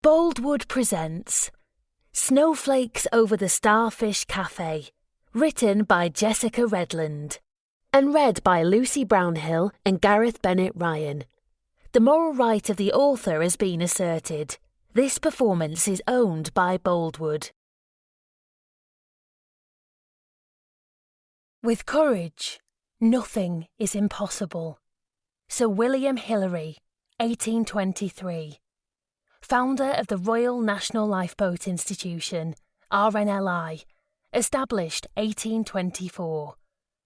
Boldwood presents Snowflakes over the Starfish Café, written by Jessica Redland, and read by Lucy Brownhill and Gareth Bennett-Ryan. The moral right of the author has been asserted. This performance is owned by Boldwood. With courage, nothing is impossible. Sir William Hillary, 1823. Founder of the Royal National Lifeboat Institution, RNLI, established 1824.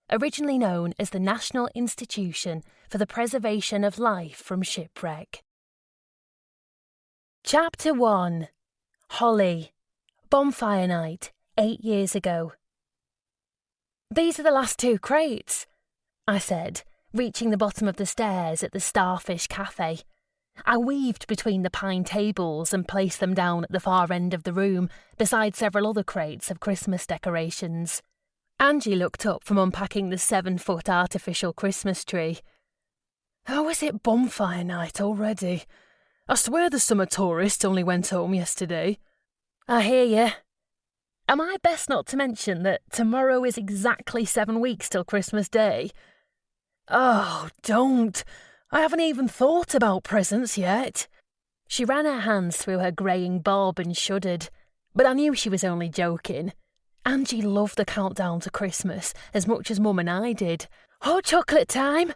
Originally known as the National Institution for the Preservation of Life from Shipwreck. Chapter 1. Hollie. Bonfire night, 8 years ago. "These are the last 2 crates," I said, reaching the bottom of the stairs at the Starfish Café. I weaved between the pine tables and placed them down at the far end of the room, beside several other crates of Christmas decorations. Angie looked up from unpacking the 7-foot artificial Christmas tree. "How is it bonfire night already? I swear the summer tourist only went home yesterday." "I hear you. Am I best not to mention that tomorrow is exactly 7 weeks till Christmas Day?" "Oh, don't. I haven't even thought about presents yet." She ran her hands through her greying bob and shuddered, but I knew she was only joking. Angie loved the countdown to Christmas as much as Mum and I did. "Hot chocolate time,"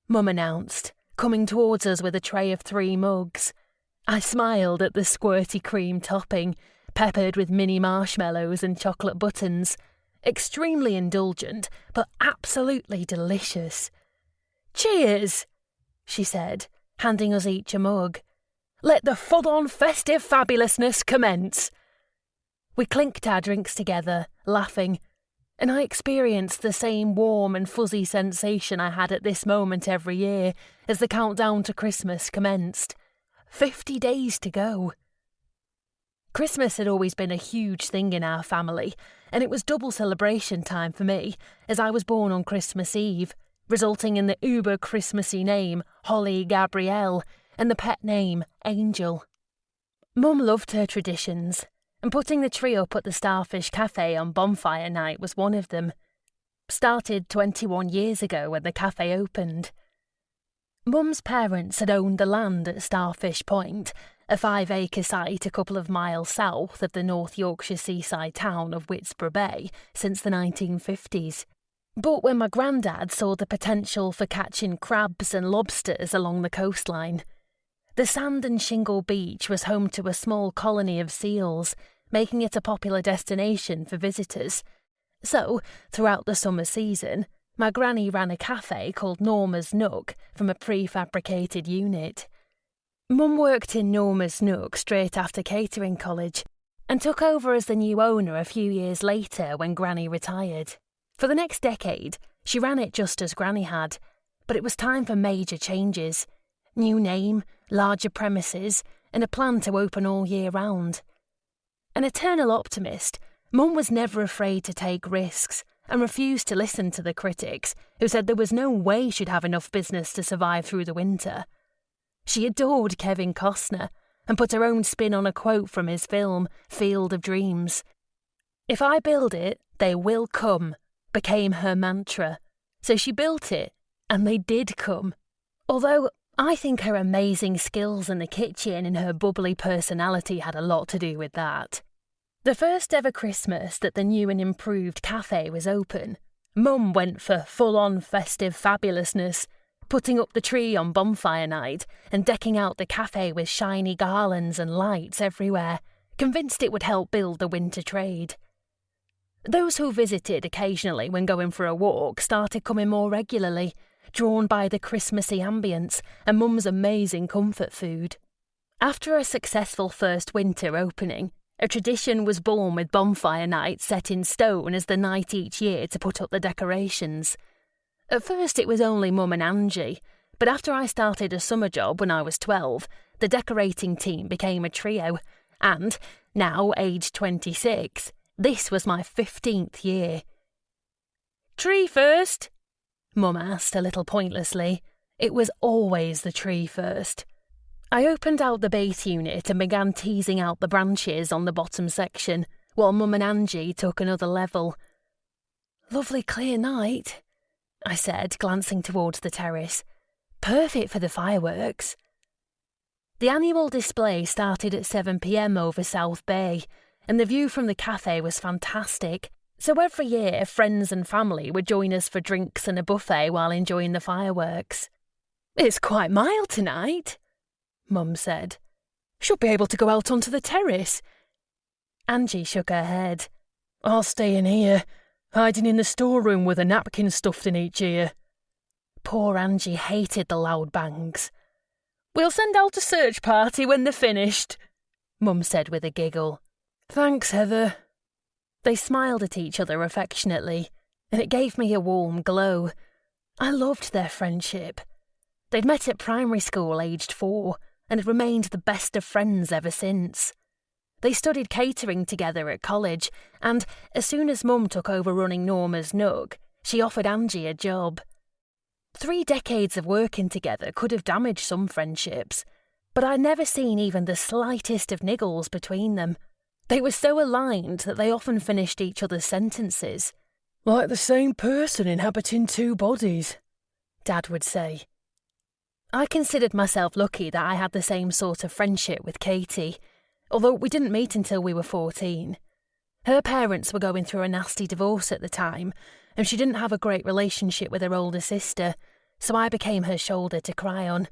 Mum announced, coming towards us with a tray of 3 mugs. I smiled at the squirty cream topping, peppered with mini marshmallows and chocolate buttons. Extremely indulgent, but absolutely delicious. "Cheers," she said, handing us each a mug. "Let the full-on festive fabulousness commence." We clinked our drinks together, laughing, and I experienced the same warm and fuzzy sensation I had at this moment every year as the countdown to Christmas commenced. 50 days to go. Christmas had always been a huge thing in our family, and it was double celebration time for me, as I was born on Christmas Eve, resulting in the uber-Christmassy name Hollie Gabrielle and the pet name Angel. Mum loved her traditions, and putting the tree up at the Starfish Café on bonfire night was one of them. Started 21 years ago when the cafe opened. Mum's parents had owned the land at Starfish Point, a 5-acre site a couple of miles south of the North Yorkshire seaside town of Whitsborough Bay, since the 1950s. But when my granddad saw the potential for catching crabs and lobsters along the coastline, the sand and shingle beach was home to a small colony of seals, making it a popular destination for visitors. So, throughout the summer season, my granny ran a cafe called Norma's Nook from a prefabricated unit. Mum worked in Norma's Nook straight after catering college and took over as the new owner a few years later when Granny retired. For the next decade, she ran it just as Granny had, but it was time for major changes. New name, larger premises, and a plan to open all year round. An eternal optimist, Mum was never afraid to take risks and refused to listen to the critics who said there was no way she'd have enough business to survive through the winter. She adored Kevin Costner and put her own spin on a quote from his film Field of Dreams. "If I build it, they will come," became her mantra. So she built it, and they did come. Although I think her amazing skills in the kitchen and her bubbly personality had a lot to do with that. The first ever Christmas that the new and improved cafe was open, Mum went for full-on festive fabulousness, putting up the tree on bonfire night and decking out the cafe with shiny garlands and lights everywhere, convinced it would help build the winter trade. Those who visited occasionally when going for a walk started coming more regularly, drawn by the Christmassy ambience and Mum's amazing comfort food. After a successful first winter opening, a tradition was born with bonfire night set in stone as the night each year to put up the decorations. At first it was only Mum and Angie, but after I started a summer job when I was 12, the decorating team became a trio, and, now aged 26, this was my 15th year. "Tree first?" Mum asked a little pointlessly. It was always the tree first. I opened out the bait unit and began teasing out the branches on the bottom section, while Mum and Angie took another level. "Lovely clear night," I said, glancing towards the terrace. "Perfect for the fireworks." The annual display started at 7 p.m. over South Bay, and the view from the cafe was fantastic, so every year friends and family would join us for drinks and a buffet while enjoying the fireworks. "It's quite mild tonight," Mum said. "Should be able to go out onto the terrace." Angie shook her head. "I'll stay in here, hiding in the storeroom with a napkin stuffed in each ear." Poor Angie hated the loud bangs. "We'll send out a search party when they're finished," Mum said with a giggle. "Thanks, Heather." They smiled at each other affectionately, and it gave me a warm glow. I loved their friendship. They'd met at primary school aged 4, and had remained the best of friends ever since. They studied catering together at college, and as soon as Mum took over running Norma's Nook, she offered Angie a job. 3 decades of working together could have damaged some friendships, but I'd never seen even the slightest of niggles between them. They were so aligned that they often finished each other's sentences. "Like the same person inhabiting 2 bodies," Dad would say. I considered myself lucky that I had the same sort of friendship with Katie, although we didn't meet until we were 14. Her parents were going through a nasty divorce at the time, and she didn't have a great relationship with her older sister, so I became her shoulder to cry on.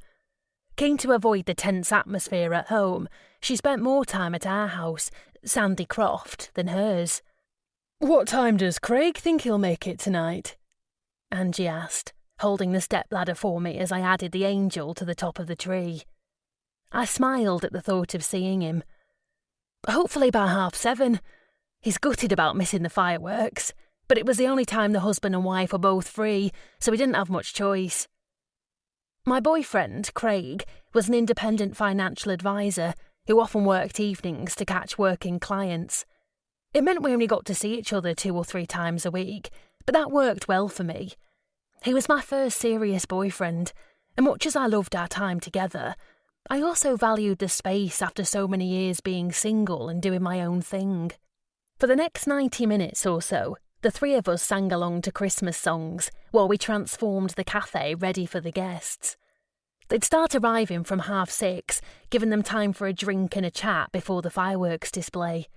Keen to avoid the tense atmosphere at home, she spent more time at our house, Sandy Croft, than hers. "What time does Craig think he'll make it tonight?" Angie asked, holding the stepladder for me as I added the angel to the top of the tree. I smiled at the thought of seeing him. "Hopefully by 7:30. He's gutted about missing the fireworks, but it was the only time the husband and wife were both free, so he didn't have much choice." My boyfriend, Craig, was an independent financial advisor who often worked evenings to catch working clients. It meant we only got to see each other 2 or 3 times a week, but that worked well for me. He was my first serious boyfriend, and much as I loved our time together, I also valued the space after so many years being single and doing my own thing. For the next 90 minutes or so, the 3 of us sang along to Christmas songs while we transformed the cafe ready for the guests. They'd start arriving from 6:30, giving them time for a drink and a chat before the fireworks display.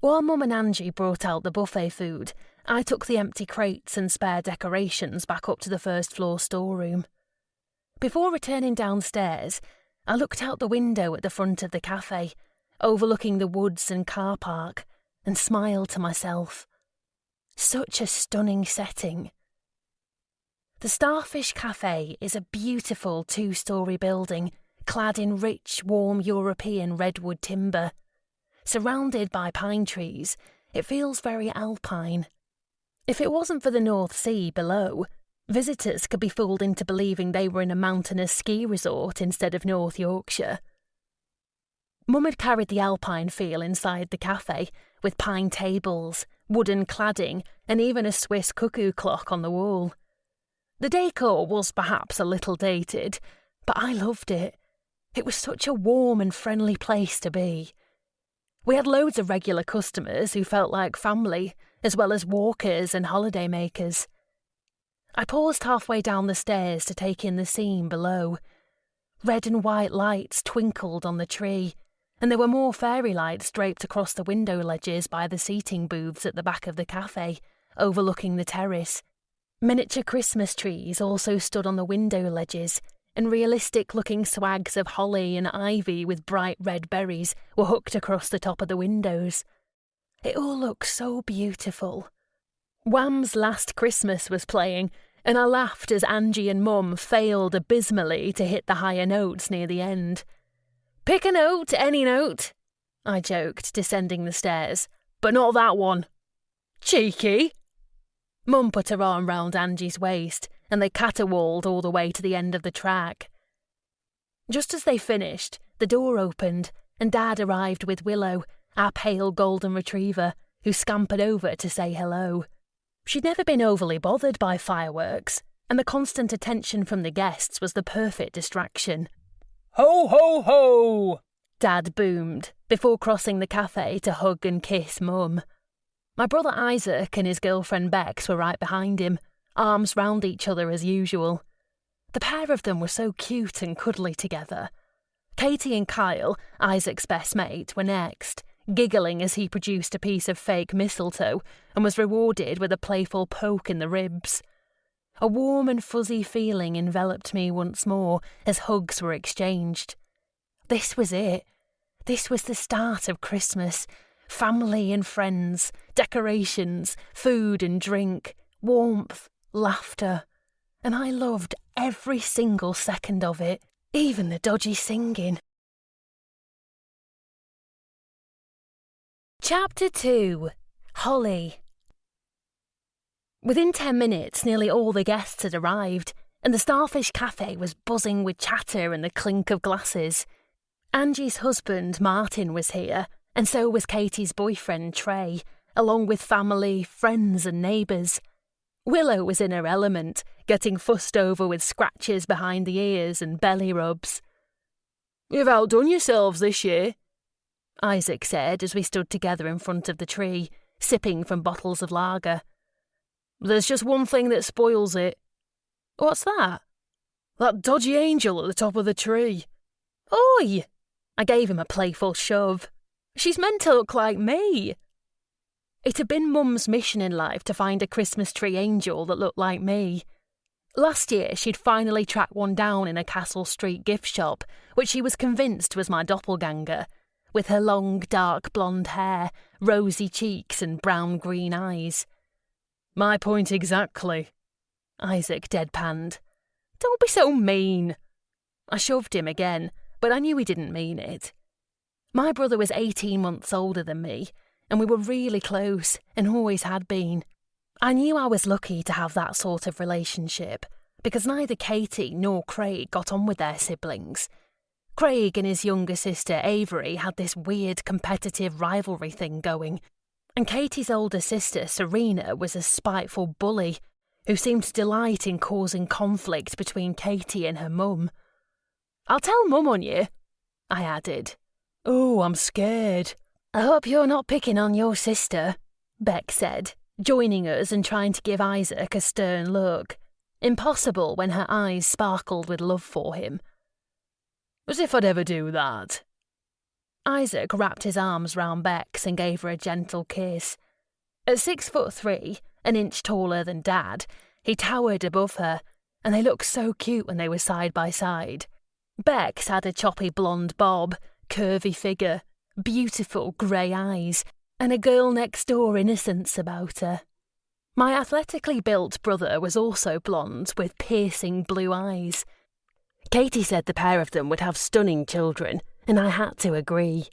While Mum and Angie brought out the buffet food, I took the empty crates and spare decorations back up to the first-floor storeroom. Before returning downstairs, I looked out the window at the front of the cafe, overlooking the woods and car park, and smiled to myself. Such a stunning setting. The Starfish Café is a beautiful 2-storey building, clad in rich, warm European redwood timber. Surrounded by pine trees, it feels very alpine. If it wasn't for the North Sea below, visitors could be fooled into believing they were in a mountainous ski resort instead of North Yorkshire. Mum had carried the alpine feel inside the cafe, with pine tables, wooden cladding, and even a Swiss cuckoo clock on the wall. The decor was perhaps a little dated, but I loved it. It was such a warm and friendly place to be. We had loads of regular customers who felt like family, as well as walkers and holiday makers. I paused halfway down the stairs to take in the scene below. Red and white lights twinkled on the tree, and there were more fairy lights draped across the window ledges by the seating booths at the back of the cafe, overlooking the terrace. Miniature Christmas trees also stood on the window ledges, and realistic-looking swags of holly and ivy with bright red berries were hooked across the top of the windows. It all looked so beautiful. Wham's Last Christmas was playing, and I laughed as Angie and Mum failed abysmally to hit the higher notes near the end. "Pick a note, any note," I joked, descending the stairs, "but not that one." "Cheeky." Mum put her arm round Angie's waist, and they caterwauled all the way to the end of the track. Just as they finished, the door opened, and Dad arrived with Willow, our pale golden retriever, who scampered over to say hello. She'd never been overly bothered by fireworks, and the constant attention from the guests was the perfect distraction. Ho, ho, ho! Dad boomed, before crossing the cafe to hug and kiss Mum. My brother Isaac and his girlfriend Bex were right behind him, arms round each other as usual. The pair of them were so cute and cuddly together. Katie and Kyle, Isaac's best mate, were next, giggling as he produced a piece of fake mistletoe and was rewarded with a playful poke in the ribs. A warm and fuzzy feeling enveloped me once more as hugs were exchanged. This was it. This was the start of Christmas. Family and friends, decorations, food and drink, warmth, laughter. And I loved every single second of it, even the dodgy singing. Chapter 2. Holly. Within 10 minutes, nearly all the guests had arrived, and the Starfish Café was buzzing with chatter and the clink of glasses. Angie's husband, Martin, was here, and so was Katie's boyfriend, Trey, along with family, friends and neighbours. Willow was in her element, getting fussed over with scratches behind the ears and belly rubs. "You've outdone yourselves this year," Isaac said as we stood together in front of the tree, sipping from bottles of lager. "There's just one thing that spoils it." "What's that?" "That dodgy angel at the top of the tree." "Oi!" I gave him a playful shove. "She's meant to look like me." It had been Mum's mission in life to find a Christmas tree angel that looked like me. Last year, she'd finally tracked one down in a Castle Street gift shop, which she was convinced was my doppelganger, with her long, dark blonde hair, rosy cheeks and brown-green eyes. "My point exactly," Isaac deadpanned. "Don't be so mean." I shoved him again, but I knew he didn't mean it. My brother was 18 months older than me, and we were really close and always had been. I knew I was lucky to have that sort of relationship, because neither Katie nor Craig got on with their siblings. Craig and his younger sister Avery had this weird competitive rivalry thing going, and Katie's older sister Serena was a spiteful bully who seemed to delight in causing conflict between Katie and her mum. "I'll tell Mum on you," I added. "Oh, I'm scared." "I hope you're not picking on your sister," Beck said, joining us and trying to give Isaac a stern look. Impossible when her eyes sparkled with love for him. "As if I'd ever do that." Isaac wrapped his arms round Bex and gave her a gentle kiss. At 6'3", an inch taller than Dad, he towered above her, and they looked so cute when they were side by side. Bex had a choppy blonde bob, curvy figure, beautiful grey eyes, and a girl-next-door innocence about her. My athletically built brother was also blonde, with piercing blue eyes. Katie said the pair of them would have stunning children, and I had to agree.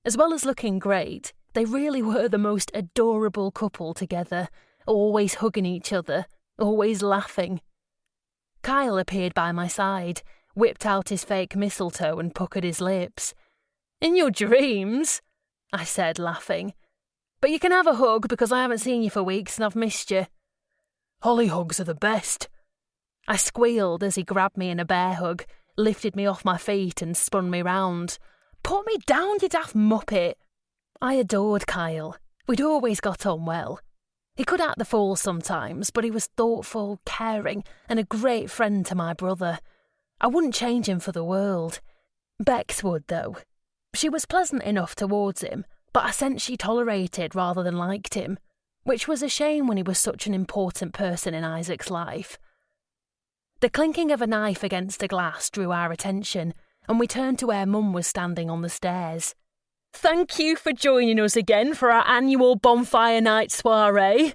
As well as looking great, they really were the most adorable couple together, always hugging each other, always laughing. Kyle appeared by my side, whipped out his fake mistletoe and puckered his lips. "In your dreams," I said, laughing. "But you can have a hug because I haven't seen you for weeks and I've missed you." "Holly hugs are the best." I squealed as he grabbed me in a bear hug, lifted me off my feet and spun me round. "Put me down, you daft muppet." I adored Kyle. We'd always got on well. He could act the fool sometimes, but he was thoughtful, caring, and a great friend to my brother. I wouldn't change him for the world. Bex would, though. She was pleasant enough towards him, but I sensed she tolerated rather than liked him, which was a shame when he was such an important person in Isaac's life. The clinking of a knife against a glass drew our attention, and we turned to where Mum was standing on the stairs. "Thank you for joining us again for our annual bonfire night soiree,"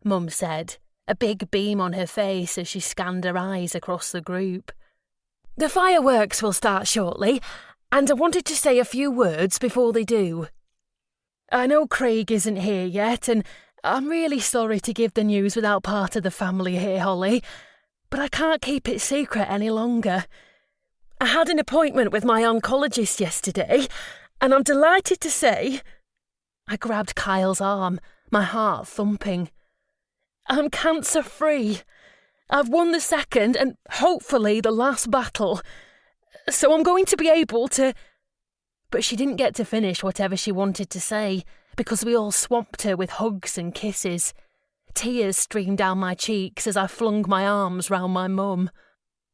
Mum said, a big beam on her face as she scanned her eyes across the group. "The fireworks will start shortly, and I wanted to say a few words before they do. I know Craig isn't here yet, and I'm really sorry to give the news without part of the family here, Holly, but I can't keep it secret any longer. I had an appointment with my oncologist yesterday, and I'm delighted to say—" I grabbed Kyle's arm, my heart thumping. "I'm cancer-free. I've won the second and hopefully the last battle. So I'm going to be able to... But she didn't get to finish whatever she wanted to say, because we all swamped her with hugs and kisses. Tears streamed down my cheeks as I flung my arms round my mum.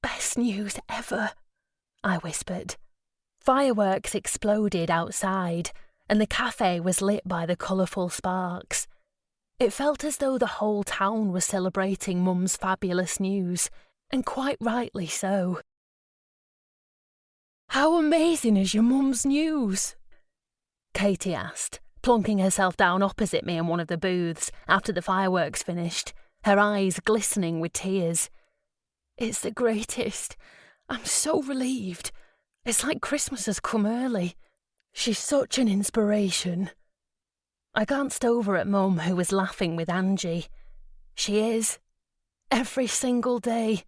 "Best news ever," I whispered. Fireworks exploded outside, and the cafe was lit by the colourful sparks. It felt as though the whole town was celebrating Mum's fabulous news, and quite rightly so. "How amazing is your mum's news?" Katie asked, plonking herself down opposite me in one of the booths after the fireworks finished, her eyes glistening with tears. "It's the greatest. I'm so relieved. It's like Christmas has come early. She's such an inspiration." I glanced over at Mum, who was laughing with Angie. "She is. Every single day."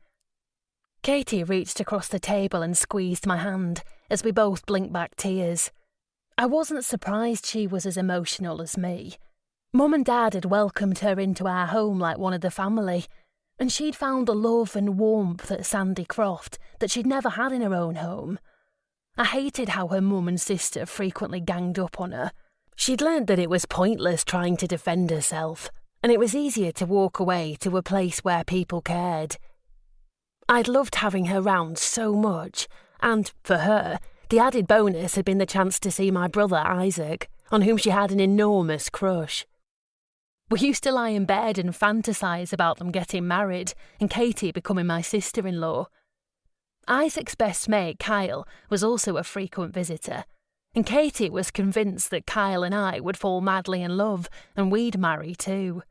Katie reached across the table and squeezed my hand as we both blinked back tears. I wasn't surprised she was as emotional as me. Mum and Dad had welcomed her into our home like one of the family, and she'd found a love and warmth at Sandy Croft that she'd never had in her own home. I hated how her mum and sister frequently ganged up on her. She'd learnt that it was pointless trying to defend herself, and it was easier to walk away to a place where people cared. I'd loved having her round so much, and, for her, the added bonus had been the chance to see my brother Isaac, on whom she had an enormous crush. We used to lie in bed and fantasise about them getting married and Katie becoming my sister-in-law. Isaac's best mate, Kyle, was also a frequent visitor, and Katie was convinced that Kyle and I would fall madly in love and we'd marry too.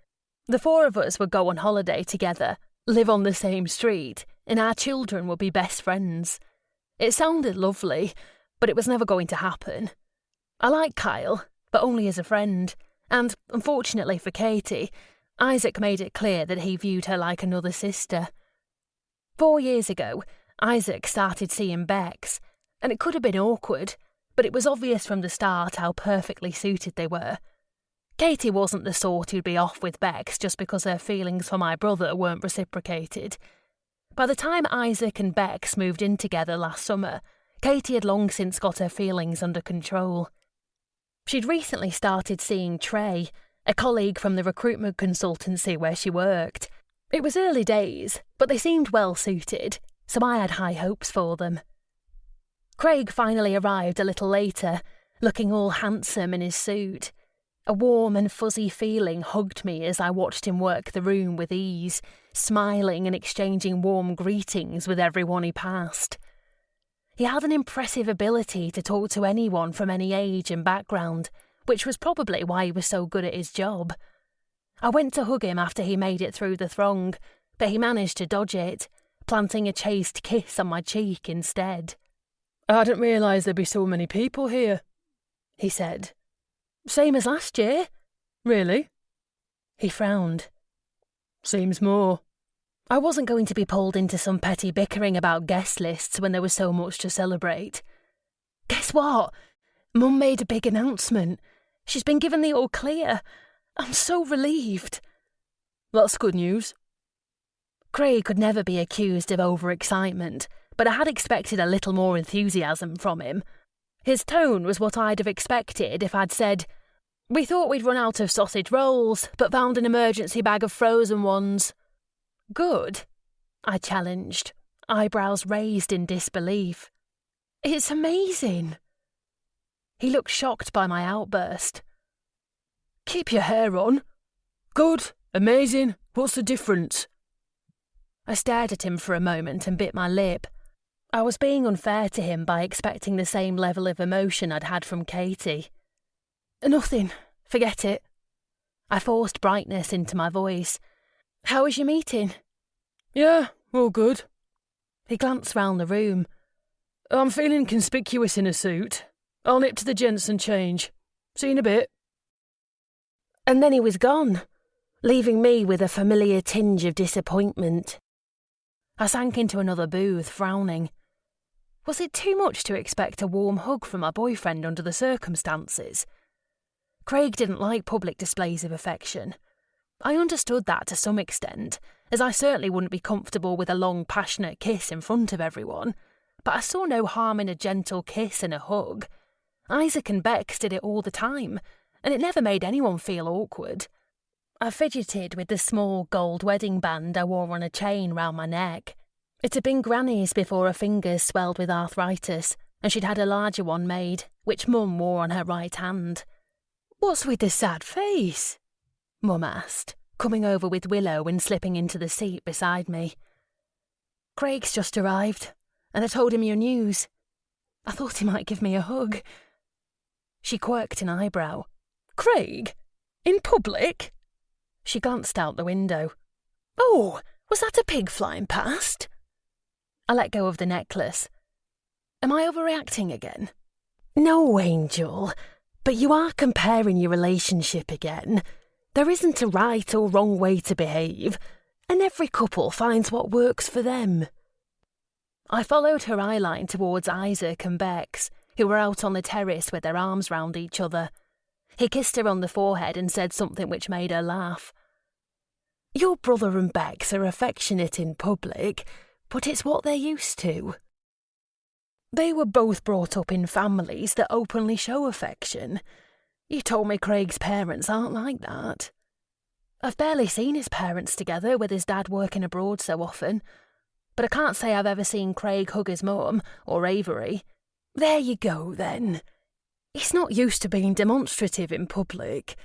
The four of us would go on holiday together, live on the same street, and our children would be best friends. It sounded lovely, but it was never going to happen. I liked Kyle, but only as a friend, and, unfortunately for Katie, Isaac made it clear that he viewed her like another sister. 4 years ago, Isaac started seeing Bex, and it could have been awkward, but it was obvious from the start how perfectly suited they were. Katie wasn't the sort who'd be off with Bex just because her feelings for my brother weren't reciprocated. By the time Isaac and Bex moved in together last summer, Katie had long since got her feelings under control. She'd recently started seeing Trey, a colleague from the recruitment consultancy where she worked. It was early days, but they seemed well suited, so I had high hopes for them. Craig finally arrived a little later, looking all handsome in his suit. A warm and fuzzy feeling hugged me as I watched him work the room with ease, smiling and exchanging warm greetings with everyone he passed. He had an impressive ability to talk to anyone from any age and background, which was probably why he was so good at his job. I went to hug him after he made it through the throng, but he managed to dodge it, planting a chaste kiss on my cheek instead. "I didn't realise there'd be so many people here," he said. "Same as last year." "Really?" He frowned. "Seems more." I wasn't going to be pulled into some petty bickering about guest lists when there was so much to celebrate. "Guess what? Mum made a big announcement. She's been given the all clear. I'm so relieved." "That's good news." Craig could never be accused of overexcitement, but I had expected a little more enthusiasm from him. His tone was what I'd have expected if I'd said, "We thought we'd run out of sausage rolls, but found an emergency bag of frozen ones." "Good?" I challenged, eyebrows raised in disbelief. "It's amazing." He looked shocked by my outburst. "Keep your hair on." "Good, amazing, what's the difference?" I stared at him for a moment and bit my lip. I was being unfair to him by expecting the same level of emotion I'd had from Katie. "Nothing, forget it." I forced brightness into my voice. "How was your meeting?" "Yeah, all good." He glanced round the room. "I'm feeling conspicuous in a suit. I'll nip to the gents and change. See you in a bit." And then he was gone, leaving me with a familiar tinge of disappointment. I sank into another booth, frowning. Was it too much to expect a warm hug from my boyfriend under the circumstances? Craig didn't like public displays of affection. I understood that to some extent, as I certainly wouldn't be comfortable with a long, passionate kiss in front of everyone. but I saw no harm in a gentle kiss and a hug. Isaac and Bex did it all the time, and it never made anyone feel awkward. I fidgeted with the small gold wedding band I wore on a chain round my neck. It had been Granny's before her fingers swelled with arthritis, and she'd had a larger one made, which Mum wore on her right hand. "What's with the sad face?" Mum asked, coming over with Willow and slipping into the seat beside me. "Craig's just arrived, and I told him your news. I thought he might give me a hug." She quirked an eyebrow. "Craig? In public?" She glanced out the window. "Oh, was that a pig flying past?" I let go of the necklace. "Am I overreacting again?" "No, Angel, but you are comparing your relationship again. There isn't a right or wrong way to behave, and every couple finds what works for them." I followed her eyeline towards Isaac and Bex, who were out on the terrace with their arms round each other. He kissed her on the forehead and said something which made her laugh. "Your brother and Bex are affectionate in public, but it's what they're used to." "They were both brought up in families that openly show affection. You told me Craig's parents aren't like that." "I've barely seen his parents together with his dad working abroad so often, but I can't say I've ever seen Craig hug his mum or Avery." "There you go, then. He's not used to being demonstrative in public.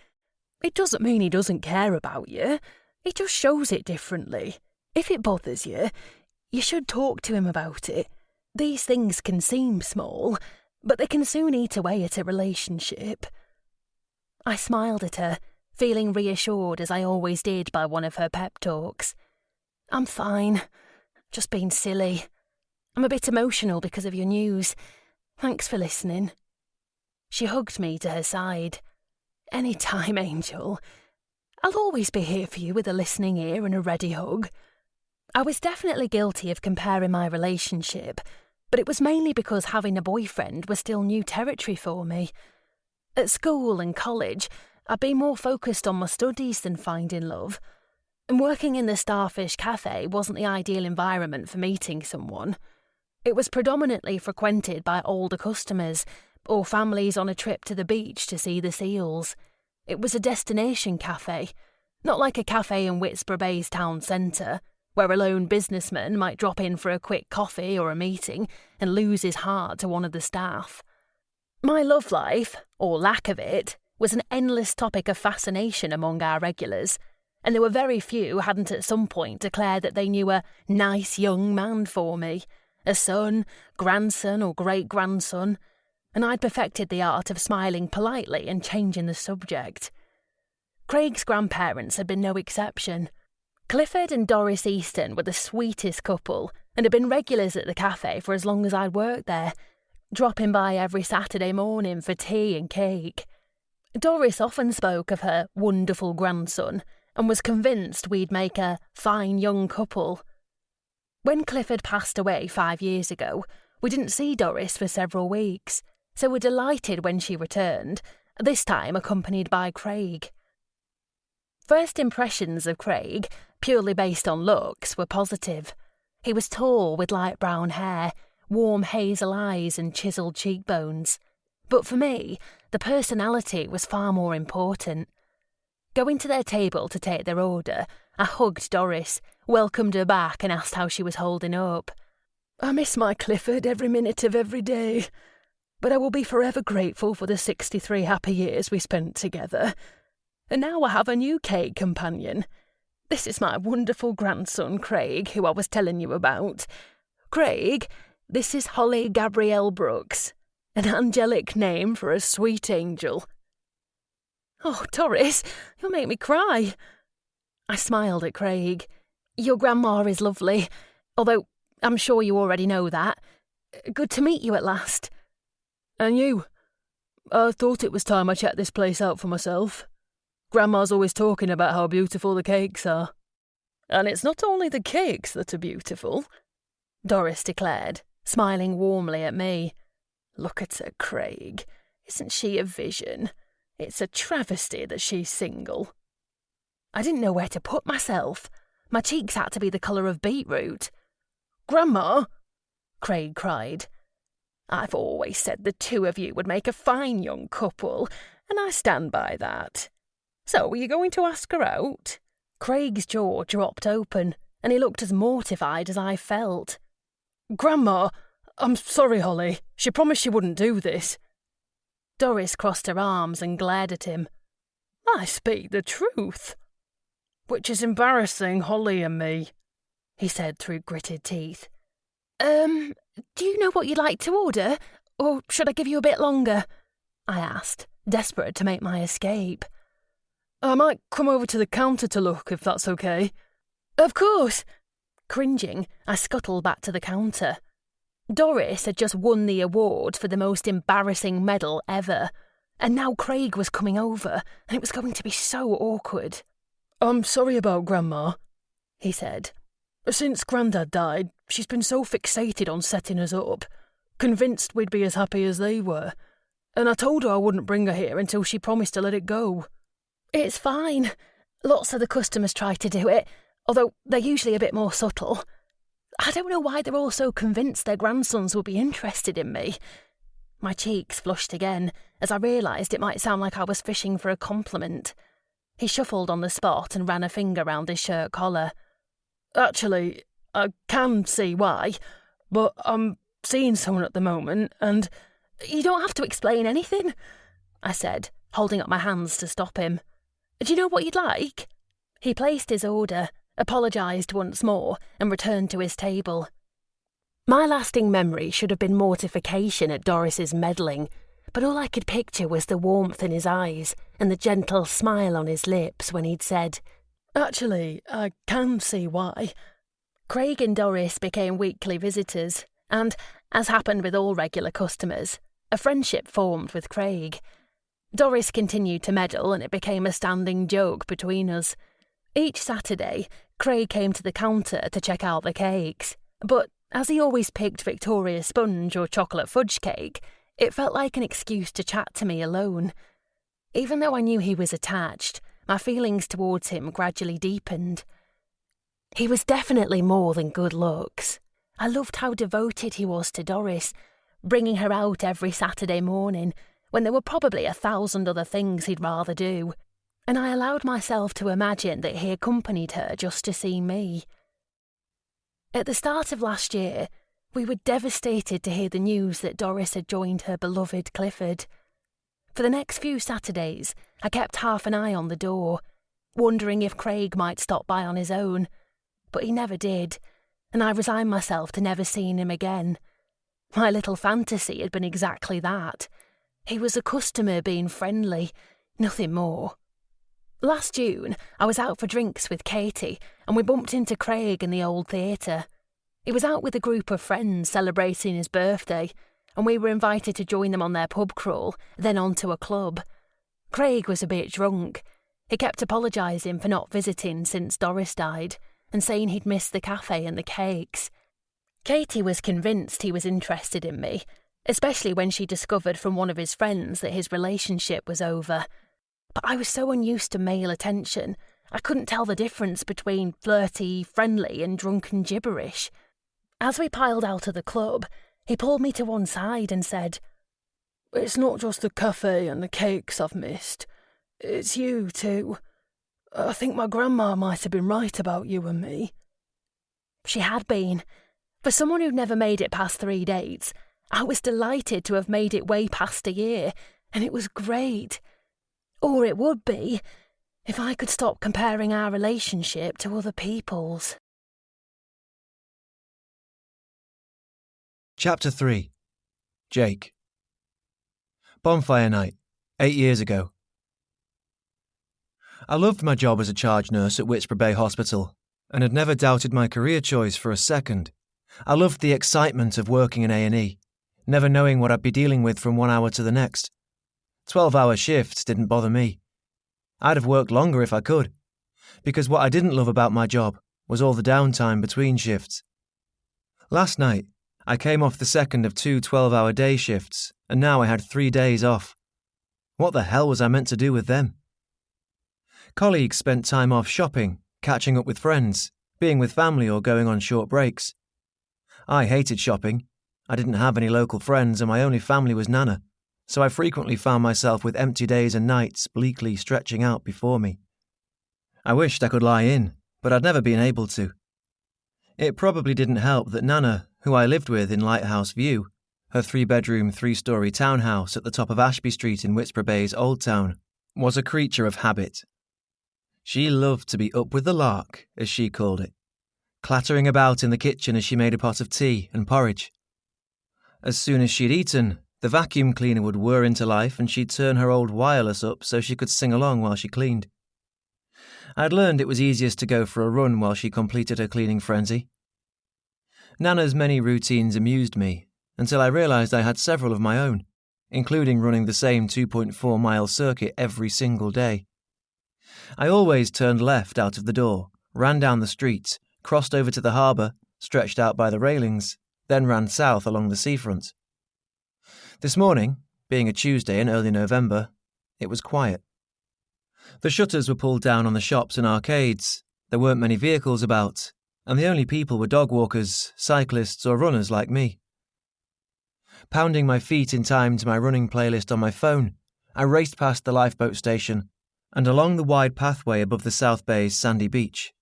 It doesn't mean he doesn't care about you. He just shows it differently. If it bothers you, you should talk to him about it. These things can seem small, but they can soon eat away at a relationship." I smiled at her, feeling reassured as I always did by one of her pep talks. "I'm fine. Just being silly. I'm a bit emotional because of your news. Thanks for listening." She hugged me to her side. "Any time, Angel. I'll always be here for you with a listening ear and a ready hug." I was definitely guilty of comparing my relationship, but it was mainly because having a boyfriend was still new territory for me. At school and college, I'd been more focused on my studies than finding love, and working in the Starfish Café wasn't the ideal environment for meeting someone. It was predominantly frequented by older customers or families on a trip to the beach to see the seals. It was a destination cafe, not like a cafe in Whitsborough Bay's town centre, where a lone businessman might drop in for a quick coffee or a meeting and lose his heart to one of the staff. My love life, or lack of it, was an endless topic of fascination among our regulars, and there were very few who hadn't at some point declared that they knew a nice young man for me, a son, grandson or great-grandson, and I'd perfected the art of smiling politely and changing the subject. Craig's grandparents had been no exception. Clifford and Doris Easton were the sweetest couple and had been regulars at the cafe for as long as I'd worked there, dropping by every Saturday morning for tea and cake. Doris often spoke of her wonderful grandson and was convinced we'd make a fine young couple. When Clifford passed away 5 years ago, we didn't see Doris for several weeks, so were delighted when she returned, this time accompanied by Craig. First impressions of Craig, purely based on looks, were positive. He was tall with light brown hair, warm hazel eyes and chiselled cheekbones. But for me, the personality was far more important. Going to their table to take their order, I hugged Doris, welcomed her back and asked how she was holding up. "I miss my Clifford every minute of every day, but I will be forever grateful for the 63 happy years we spent together. And now I have a new cake companion. This is my wonderful grandson, Craig, who I was telling you about. Craig, this is Holly Gabrielle Brooks, an angelic name for a sweet angel." "Oh, Doris, you'll make me cry." I smiled at Craig. "Your grandma is lovely, although I'm sure you already know that. Good to meet you at last." "And you? I thought it was time I checked this place out for myself. Grandma's always talking about how beautiful the cakes are." "And it's not only the cakes that are beautiful," Doris declared, smiling warmly at me. "Look at her, Craig. Isn't she a vision? It's a travesty that she's single." I didn't know where to put myself. My cheeks had to be the colour of beetroot. "Grandma!" Craig cried. "I've always said the two of you would make a fine young couple, and I stand by that. So, are you going to ask her out?" Craig's jaw dropped open, and he looked as mortified as I felt. "Grandma, I'm sorry, Holly. She promised she wouldn't do this." Doris crossed her arms and glared at him. "I speak the truth." "Which is embarrassing Holly and me," he said through gritted teeth. Do you know what you'd like to order? Or should I give you a bit longer?" I asked, desperate to make my escape. "I might come over to the counter to look, if that's okay." "Of course." Cringing, I scuttled back to the counter. Doris had just won the award for the most embarrassing medal ever, and now Craig was coming over, and it was going to be so awkward. "I'm sorry about Grandma," he said. "Since Grandad died, she's been so fixated on setting us up, convinced we'd be as happy as they were, and I told her I wouldn't bring her here until she promised to let it go." "It's fine. Lots of the customers try to do it, although they're usually a bit more subtle. I don't know why they're all so convinced their grandsons will be interested in me." My cheeks flushed again, as I realised it might sound like I was fishing for a compliment. He shuffled on the spot and ran a finger round his shirt collar. "Actually, I can see why, but I'm seeing someone at the moment, and—" "You don't have to explain anything," I said, holding up my hands to stop him. "Do you know what you'd like?" He placed his order, apologised once more, and returned to his table. My lasting memory should have been mortification at Doris's meddling, but all I could picture was the warmth in his eyes and the gentle smile on his lips when he'd said, "Actually, I can see why." Craig and Doris became weekly visitors, and, as happened with all regular customers, a friendship formed with Craig. Doris continued to meddle, and it became a standing joke between us. Each Saturday, Craig came to the counter to check out the cakes, but as he always picked Victoria sponge or chocolate fudge cake, it felt like an excuse to chat to me alone. Even though I knew he was attached, my feelings towards him gradually deepened. He was definitely more than good looks. I loved how devoted he was to Doris, bringing her out every Saturday morning, when there were probably 1,000 other things he'd rather do, and I allowed myself to imagine that he accompanied her just to see me. At the start of last year, we were devastated to hear the news that Doris had joined her beloved Clifford. For the next few Saturdays, I kept half an eye on the door, wondering if Craig might stop by on his own, but he never did, and I resigned myself to never seeing him again. My little fantasy had been exactly that. He was a customer being friendly, nothing more. Last June, I was out for drinks with Katie, and we bumped into Craig in the old theatre. He was out with a group of friends celebrating his birthday, and we were invited to join them on their pub crawl, then on to a club. Craig was a bit drunk. He kept apologising for not visiting since Doris died, and saying he'd missed the cafe and the cakes. Katie was convinced he was interested in me, especially when she discovered from one of his friends that his relationship was over. But I was so unused to male attention, I couldn't tell the difference between flirty, friendly and drunken gibberish. As we piled out of the club, he pulled me to one side and said, "It's not just the cafe and the cakes I've missed. It's you too. I think my grandma might have been right about you and me." She had been. For someone who'd never made it past 3 dates, I was delighted to have made it way past a year, and it was great. Or it would be, if I could stop comparing our relationship to other people's. Chapter 3. Jake. Bonfire night, 8 years ago. I loved my job as a charge nurse at Whitesborough Bay Hospital, and had never doubted my career choice for a second. I loved the excitement of working in A&E, never knowing what I'd be dealing with from 1 hour to the next. 12-hour shifts didn't bother me. I'd have worked longer if I could, because what I didn't love about my job was all the downtime between shifts. Last night, I came off the second of 2 12-hour day shifts, and now I had 3 days off. What the hell was I meant to do with them? Colleagues spent time off shopping, catching up with friends, being with family or going on short breaks. I hated shopping, I didn't have any local friends and my only family was Nana, so I frequently found myself with empty days and nights bleakly stretching out before me. I wished I could lie in, but I'd never been able to. It probably didn't help that Nana, who I lived with in Lighthouse View, her 3-bedroom, 3-storey townhouse at the top of Ashby Street in Whitspur Bay's Old Town, was a creature of habit. She loved to be up with the lark, as she called it, clattering about in the kitchen as she made a pot of tea and porridge. As soon as she'd eaten, the vacuum cleaner would whir into life and she'd turn her old wireless up so she could sing along while she cleaned. I'd learned it was easiest to go for a run while she completed her cleaning frenzy. Nana's many routines amused me, until I realised I had several of my own, including running the same 2.4-mile circuit every single day. I always turned left out of the door, ran down the street, crossed over to the harbour, stretched out by the railings, then ran south along the seafront. This morning, being a Tuesday in early November, it was quiet. The shutters were pulled down on the shops and arcades, there weren't many vehicles about, and the only people were dog walkers, cyclists or runners like me. Pounding my feet in time to my running playlist on my phone, I raced past the lifeboat station and along the wide pathway above the South Bay's sandy beach.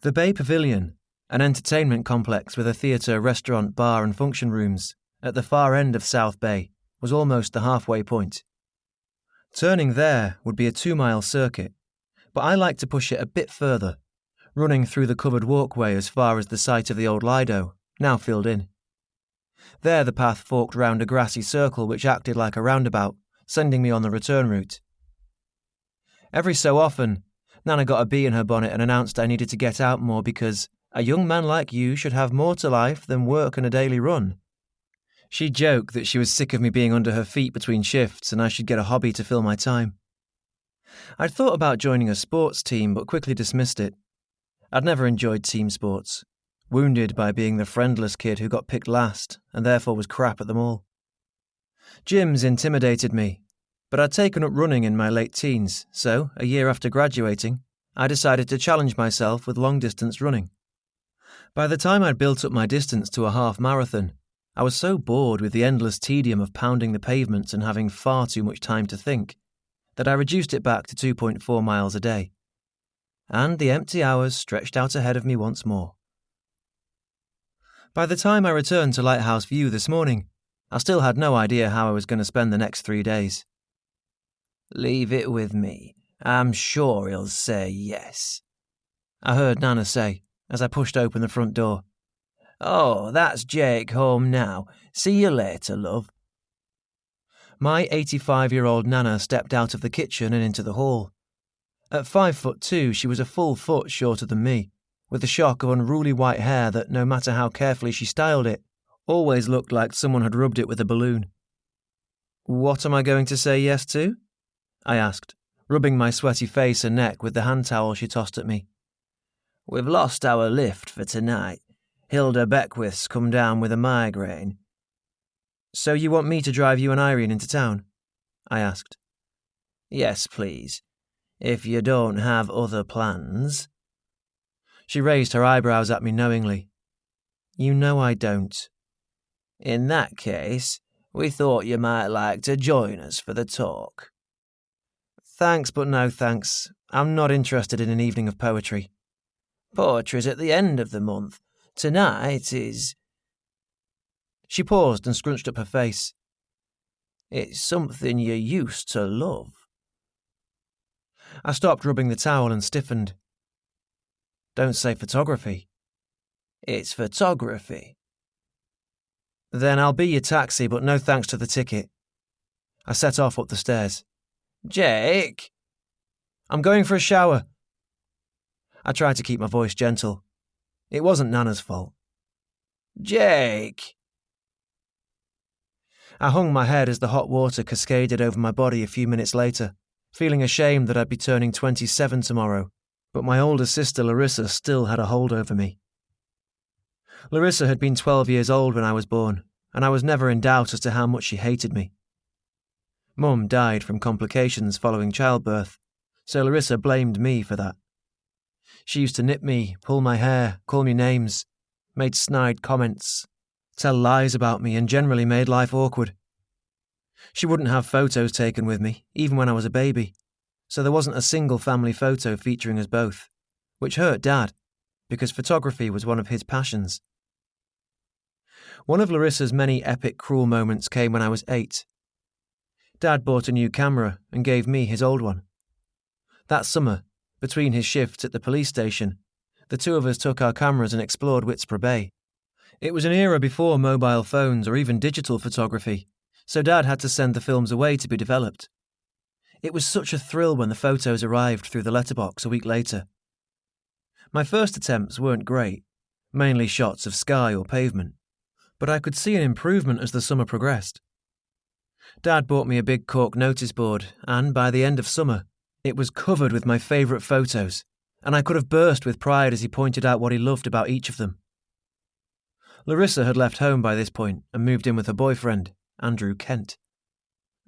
The Bay Pavilion, an entertainment complex with a theatre, restaurant, bar and function rooms at the far end of South Bay, was almost the halfway point. Turning there would be a 2-mile circuit, but I liked to push it a bit further, running through the covered walkway as far as the site of the old Lido, now filled in. There the path forked round a grassy circle which acted like a roundabout, sending me on the return route. Every so often, Nana got a bee in her bonnet and announced I needed to get out more because a young man like you should have more to life than work and a daily run. She'd joke that she was sick of me being under her feet between shifts and I should get a hobby to fill my time. I'd thought about joining a sports team but quickly dismissed it. I'd never enjoyed team sports, wounded by being the friendless kid who got picked last and therefore was crap at them all. Gyms intimidated me, but I'd taken up running in my late teens, so, a year after graduating, I decided to challenge myself with long-distance running. By the time I'd built up my distance to a half marathon, I was so bored with the endless tedium of pounding the pavements and having far too much time to think, that I reduced it back to 2.4 miles a day. And the empty hours stretched out ahead of me once more. By the time I returned to Lighthouse View this morning, I still had no idea how I was going to spend the next 3 days. "Leave it with me. I'm sure he'll say yes," I heard Nana say as I pushed open the front door. "Oh, that's Jake home now. See you later, love." My 85-year-old Nana stepped out of the kitchen and into the hall. At 5'2", she was a full foot shorter than me, with a shock of unruly white hair that, no matter how carefully she styled it, always looked like someone had rubbed it with a balloon. "What am I going to say yes to?" I asked, rubbing my sweaty face and neck with the hand towel she tossed at me. "We've lost our lift for tonight. Hilda Beckwith's come down with a migraine." "So you want me to drive you and Irene into town?" I asked. "Yes, please. If you don't have other plans." She raised her eyebrows at me knowingly. "You know I don't." "In that case, we thought you might like to join us for the talk." "Thanks, but no thanks. I'm not interested in an evening of poetry." "Poetry's at the end of the month. Tonight is—" She paused and scrunched up her face. "It's something you used to love." I stopped rubbing the towel and stiffened. "Don't say photography." "It's photography." "Then I'll be your taxi, but no thanks to the ticket." I set off up the stairs. "Jake!" "I'm going for a shower." I tried to keep my voice gentle. It wasn't Nana's fault. "Jake!" I hung my head as the hot water cascaded over my body a few minutes later, feeling ashamed that I'd be turning 27 tomorrow, but my older sister Larissa still had a hold over me. Larissa had been 12 years old when I was born, and I was never in doubt as to how much she hated me. Mum died from complications following childbirth, so Larissa blamed me for that. She used to nip me, pull my hair, call me names, made snide comments, tell lies about me, and generally made life awkward. She wouldn't have photos taken with me, even when I was a baby, so there wasn't a single family photo featuring us both, which hurt Dad, because photography was one of his passions. One of Larissa's many epic cruel moments came when I was 8. Dad bought a new camera and gave me his old one. That summer, between his shifts at the police station, the two of us took our cameras and explored Whitspur Bay. It was an era before mobile phones or even digital photography, so Dad had to send the films away to be developed. It was such a thrill when the photos arrived through the letterbox a week later. My first attempts weren't great, mainly shots of sky or pavement, but I could see an improvement as the summer progressed. Dad bought me a big cork notice board, and by the end of summer, it was covered with my favourite photos, and I could have burst with pride as he pointed out what he loved about each of them. Larissa had left home by this point and moved in with her boyfriend, Andrew Kent.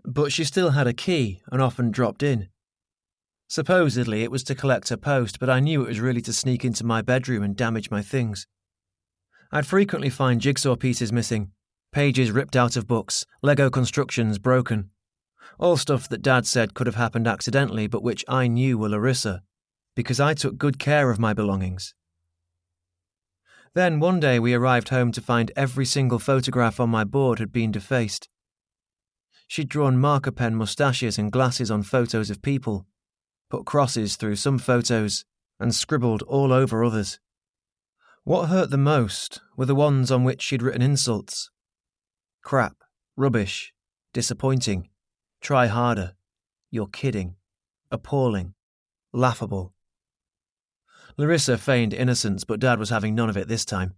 But she still had a key and often dropped in. Supposedly it was to collect her post, but I knew it was really to sneak into my bedroom and damage my things. I'd frequently find jigsaw pieces missing, pages ripped out of books, Lego constructions broken. All stuff that Dad said could have happened accidentally, but which I knew were Larissa, because I took good care of my belongings. Then one day we arrived home to find every single photograph on my board had been defaced. She'd drawn marker pen moustaches and glasses on photos of people, put crosses through some photos, and scribbled all over others. What hurt the most were the ones on which she'd written insults. Crap, rubbish, disappointing, try harder, you're kidding, appalling, laughable. Larissa feigned innocence, but Dad was having none of it this time.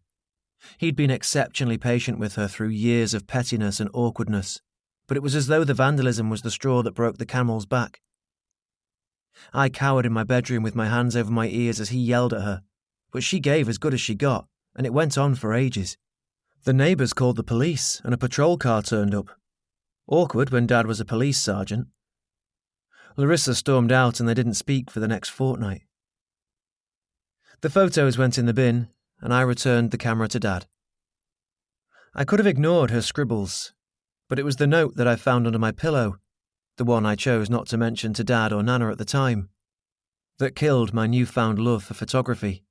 He'd been exceptionally patient with her through years of pettiness and awkwardness, but it was as though the vandalism was the straw that broke the camel's back. I cowered in my bedroom with my hands over my ears as he yelled at her, but she gave as good as she got, and it went on for ages. The neighbours called the police, and a patrol car turned up. Awkward when Dad was a police sergeant. Larissa stormed out and they didn't speak for the next fortnight. The photos went in the bin, and I returned the camera to Dad. I could have ignored her scribbles, but it was the note that I found under my pillow, the one I chose not to mention to Dad or Nana at the time, that killed my newfound love for photography.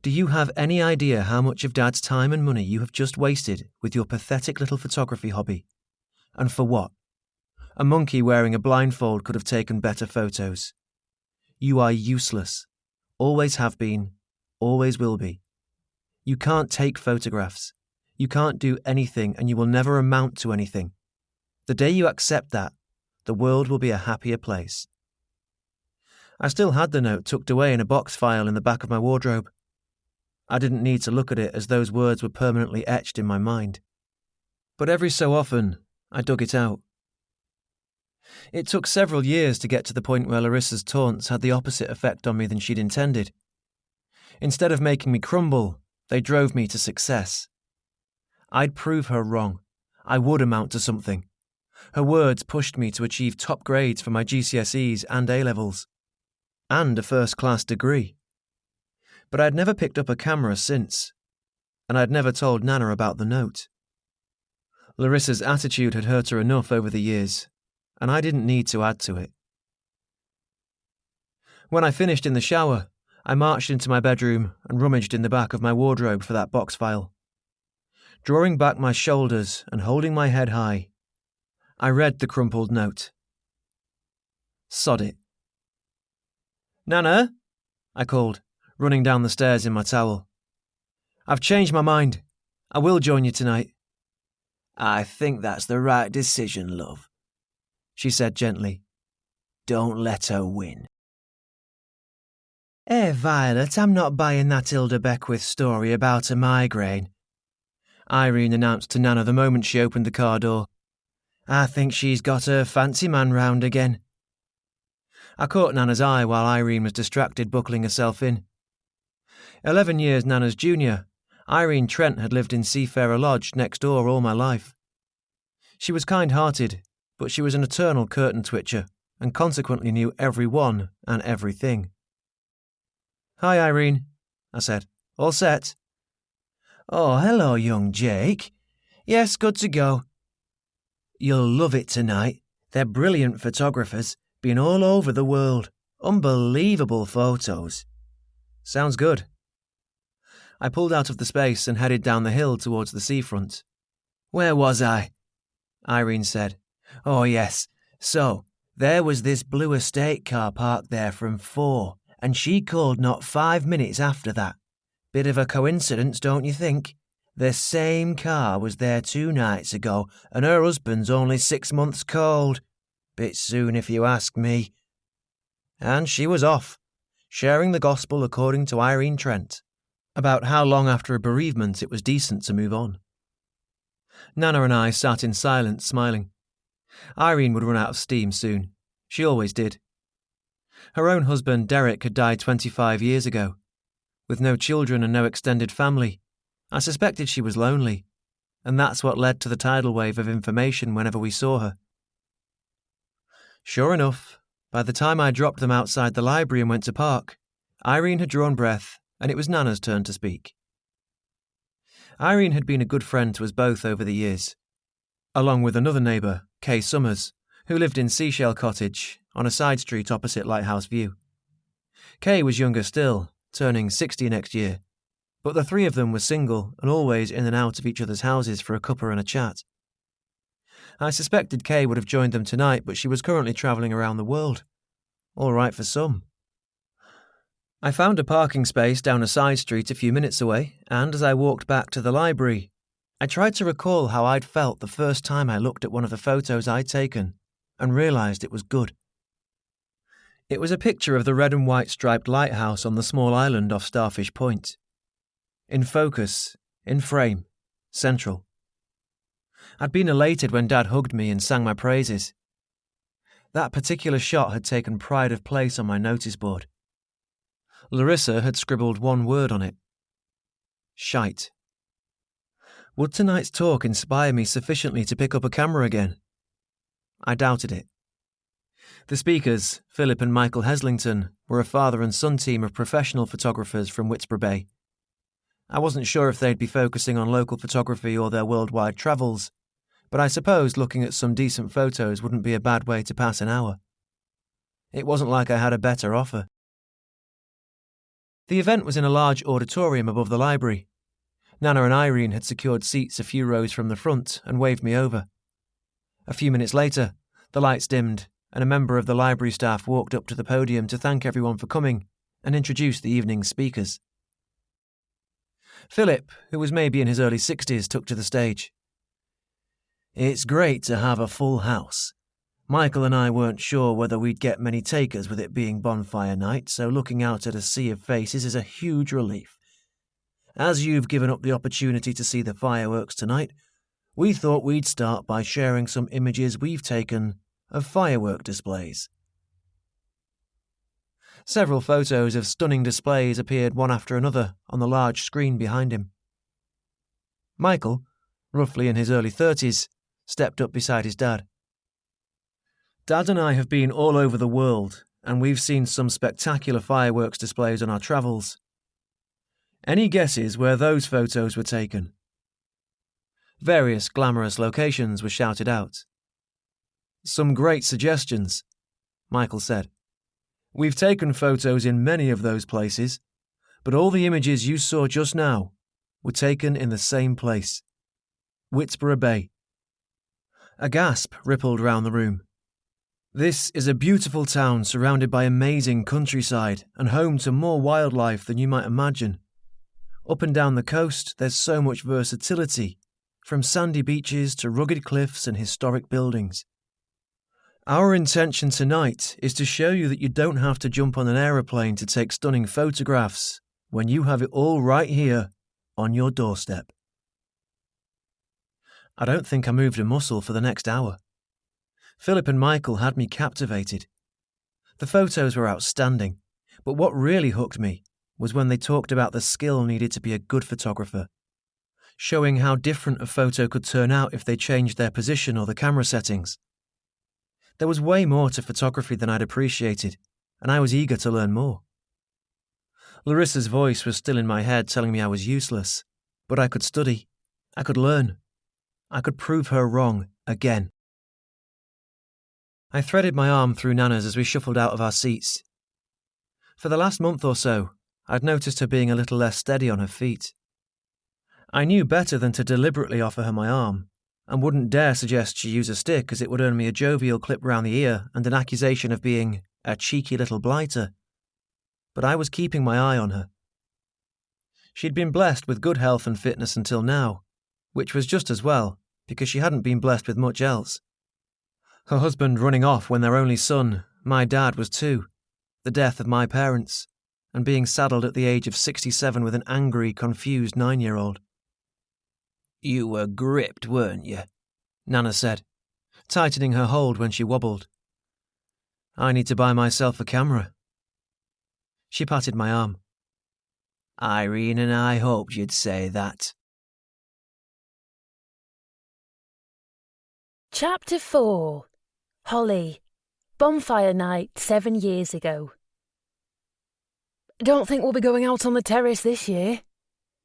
Do you have any idea how much of Dad's time and money you have just wasted with your pathetic little photography hobby? And for what? A monkey wearing a blindfold could have taken better photos. You are useless. Always have been. Always will be. You can't take photographs. You can't do anything, and you will never amount to anything. The day you accept that, the world will be a happier place. I still had the note tucked away in a box file in the back of my wardrobe. I didn't need to look at it as those words were permanently etched in my mind. But every so often, I dug it out. It took several years to get to the point where Larissa's taunts had the opposite effect on me than she'd intended. Instead of making me crumble, they drove me to success. I'd prove her wrong. I would amount to something. Her words pushed me to achieve top grades for my GCSEs and A-levels. And a first-class degree. But I'd never picked up a camera since, and I'd never told Nana about the note. Larissa's attitude had hurt her enough over the years, and I didn't need to add to it. When I finished in the shower, I marched into my bedroom and rummaged in the back of my wardrobe for that box file. Drawing back my shoulders and holding my head high, I read the crumpled note. Sod it. Nana, I called, running down the stairs in my towel. I've changed my mind. I will join you tonight. I think that's the right decision, love, she said gently. Don't let her win. Hey, Violet, I'm not buying that Hilda Beckwith story about a migraine, Irene announced to Nana the moment she opened the car door. I think she's got her fancy man round again. I caught Nana's eye while Irene was distracted buckling herself in. 11 years Nana's junior, Irene Trent had lived in Seafarer Lodge next door all my life. She was kind-hearted, but she was an eternal curtain-twitcher and consequently knew everyone and everything. Hi, Irene, I said. All set? Oh, hello, young Jake. Yes, good to go. You'll love it tonight. They're brilliant photographers, been all over the world. Unbelievable photos. Sounds good. I pulled out of the space and headed down the hill towards the seafront. Where was I? Irene said. Oh, yes. So, there was this blue estate car parked there from 4, and she called not 5 minutes after that. Bit of a coincidence, don't you think? The same car was there 2 nights ago, and her husband's only 6 months cold. Bit soon if you ask me. And she was off, sharing the gospel according to Irene Trent, about how long after a bereavement it was decent to move on. Nana and I sat in silence, smiling. Irene would run out of steam soon. She always did. Her own husband, Derek, had died 25 years ago. With no children and no extended family, I suspected she was lonely, and that's what led to the tidal wave of information whenever we saw her. Sure enough, by the time I dropped them outside the library and went to park, Irene had drawn breath, and it was Nana's turn to speak. Irene had been a good friend to us both over the years, along with another neighbour, Kay Summers, who lived in Seashell Cottage, on a side street opposite Lighthouse View. Kay was younger still, turning 60 next year, but the 3 of them were single and always in and out of each other's houses for a cuppa and a chat. I suspected Kay would have joined them tonight, but she was currently travelling around the world. All right for some. I found a parking space down a side street a few minutes away, and as I walked back to the library, I tried to recall how I'd felt the first time I looked at one of the photos I'd taken and realised it was good. It was a picture of the red and white striped lighthouse on the small island off Starfish Point. In focus, in frame, central. I'd been elated when Dad hugged me and sang my praises. That particular shot had taken pride of place on my notice board. Larissa had scribbled one word on it. Shite. Would tonight's talk inspire me sufficiently to pick up a camera again? I doubted it. The speakers, Philip and Michael Heslington, were a father and son team of professional photographers from Whitesborough Bay. I wasn't sure if they'd be focusing on local photography or their worldwide travels, but I supposed looking at some decent photos wouldn't be a bad way to pass an hour. It wasn't like I had a better offer. The event was in a large auditorium above the library. Nana and Irene had secured seats a few rows from the front and waved me over. A few minutes later, the lights dimmed, and a member of the library staff walked up to the podium to thank everyone for coming and introduce the evening's speakers. Philip, who was maybe in his early 60s, took to the stage. It's great to have a full house. Michael and I weren't sure whether we'd get many takers with it being bonfire night, so looking out at a sea of faces is a huge relief. As you've given up the opportunity to see the fireworks tonight, we thought we'd start by sharing some images we've taken of firework displays. Several photos of stunning displays appeared one after another on the large screen behind him. Michael, roughly in his early 30s, stepped up beside his dad. Dad and I have been all over the world, and we've seen some spectacular fireworks displays on our travels. Any guesses where those photos were taken? Various glamorous locations were shouted out. Some great suggestions, Michael said. We've taken photos in many of those places, but all the images you saw just now were taken in the same place, Whitesborough Bay. A gasp rippled round the room. This is a beautiful town surrounded by amazing countryside and home to more wildlife than you might imagine. Up and down the coast, there's so much versatility, from sandy beaches to rugged cliffs and historic buildings. Our intention tonight is to show you that you don't have to jump on an aeroplane to take stunning photographs when you have it all right here on your doorstep. I don't think I moved a muscle for the next hour. Philip and Michael had me captivated. The photos were outstanding, but what really hooked me was when they talked about the skill needed to be a good photographer, showing how different a photo could turn out if they changed their position or the camera settings. There was way more to photography than I'd appreciated, and I was eager to learn more. Larissa's voice was still in my head telling me I was useless, But I could study. I could learn. I could prove her wrong again. I threaded my arm through Nana's as we shuffled out of our seats. For the last month or so, I'd noticed her being a little less steady on her feet. I knew better than to deliberately offer her my arm, and wouldn't dare suggest she use a stick as it would earn me a jovial clip round the ear and an accusation of being a cheeky little blighter. But I was keeping my eye on her. She'd been blessed with good health and fitness until now, which was just as well, because she hadn't been blessed with much else. Her husband running off when their only son, my dad, was 2, the death of my parents, and being saddled at the age of 67 with an angry, confused 9-year-old. "You were gripped, weren't you?" Nana said, tightening her hold when she wobbled. "I need to buy myself a camera." She patted my arm. "Irene and I hoped you'd say that." Chapter 4. Holly. Bonfire night 7 years ago. "Don't think we'll be going out on the terrace this year,"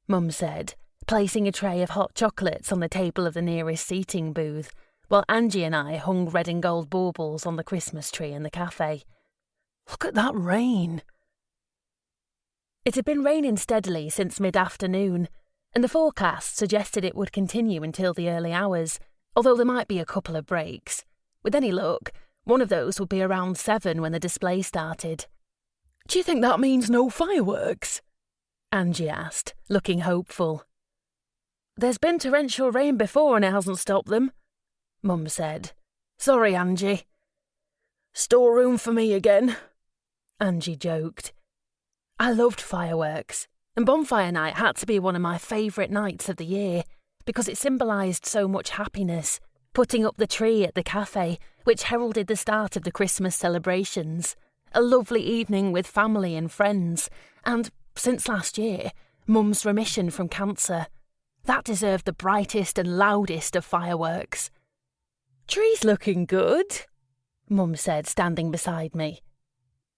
Mum said, placing a tray of hot chocolates on the table of the nearest seating booth, while Angie and I hung red and gold baubles on the Christmas tree in the cafe. "Look at that rain." It had been raining steadily since mid-afternoon, and the forecast suggested it would continue until the early hours, although there might be a couple of breaks. With any luck, one of those would be around 7 when the display started. "Do you think that means no fireworks?" Angie asked, looking hopeful. "There's been torrential rain before and it hasn't stopped them," Mum said. "Sorry, Angie." "Storeroom for me again," Angie joked. I loved fireworks, and bonfire night had to be one of my favourite nights of the year because it symbolised so much happiness, putting up the tree at the cafe, which heralded the start of the Christmas celebrations, a lovely evening with family and friends, and, since last year, Mum's remission from cancer. That deserved the brightest and loudest of fireworks. "Tree's looking good," Mum said, standing beside me.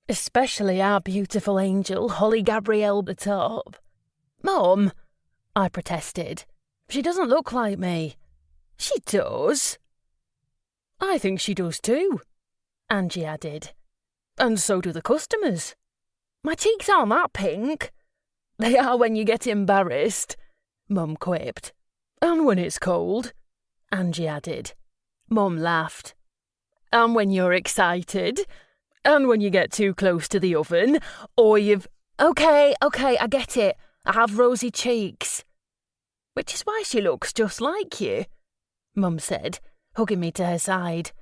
"Especially our beautiful angel, Holly Gabrielle the top." "Mum," I protested. "She doesn't look like me." "She does." "I think she does too," Angie added. "And so do the customers." "My cheeks aren't that pink." "They are when you get embarrassed," Mum quipped. "And when it's cold," Angie added. Mum laughed. "And when you're excited. And when you get too close to the oven, or you've—" Okay, I get it. I have rosy cheeks." "Which is why she looks just like you," Mum said, hugging me to her side.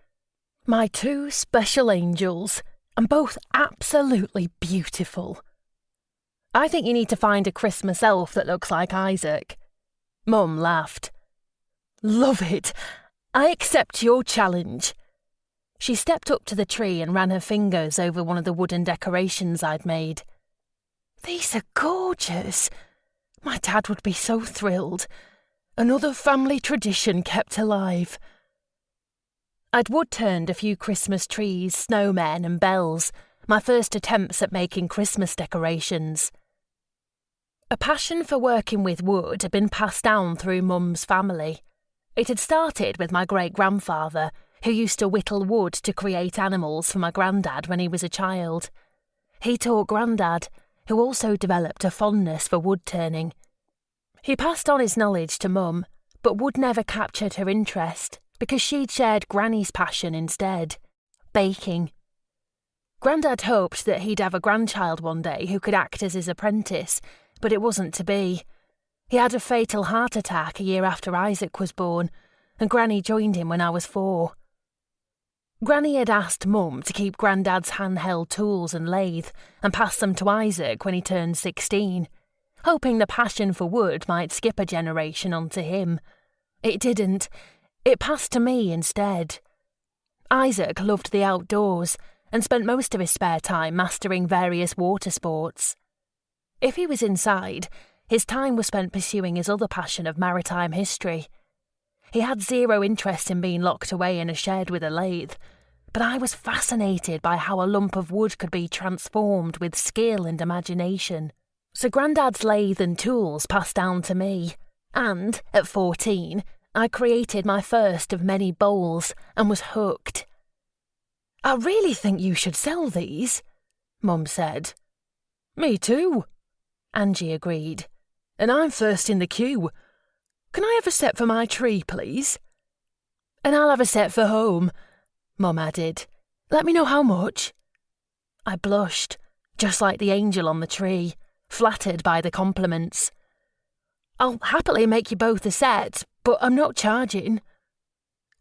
"My 2 special angels, and both absolutely beautiful." "I think you need to find a Christmas elf that looks like Isaac." Mum laughed. "Love it. I accept your challenge." She stepped up to the tree and ran her fingers over one of the wooden decorations I'd made. "These are gorgeous. My dad would be so thrilled. Another family tradition kept alive." I'd wood-turned a few Christmas trees, snowmen and bells, my first attempts at making Christmas decorations. A passion for working with wood had been passed down through Mum's family. It had started with my great-grandfather, who used to whittle wood to create animals for my granddad when he was a child. He taught Grandad, who also developed a fondness for wood-turning. He passed on his knowledge to Mum, but wood never captured her interest because she'd shared Granny's passion instead, baking. Grandad hoped that he'd have a grandchild one day who could act as his apprentice, but it wasn't to be. He had a fatal heart attack a year after Isaac was born, and Granny joined him when I was 4. Granny had asked Mum to keep Grandad's handheld tools and lathe and pass them to Isaac when he turned 16, hoping the passion for wood might skip a generation onto him. It didn't. It passed to me instead. Isaac loved the outdoors and spent most of his spare time mastering various water sports. If he was inside, his time was spent pursuing his other passion of maritime history. He had zero interest in being locked away in a shed with a lathe, but I was fascinated by how a lump of wood could be transformed with skill and imagination. So Grandad's lathe and tools passed down to me, And, at 14, I created my first of many bowls and was hooked. "I really think you should sell these," Mum said. "Me too," Angie agreed. "And I'm first in the queue. Can I have a set for my tree, please?" "And I'll have a set for home," Mum added. "Let me know how much." I blushed, just like the angel on the tree, flattered by the compliments. "I'll happily make you both a set, but I'm not charging."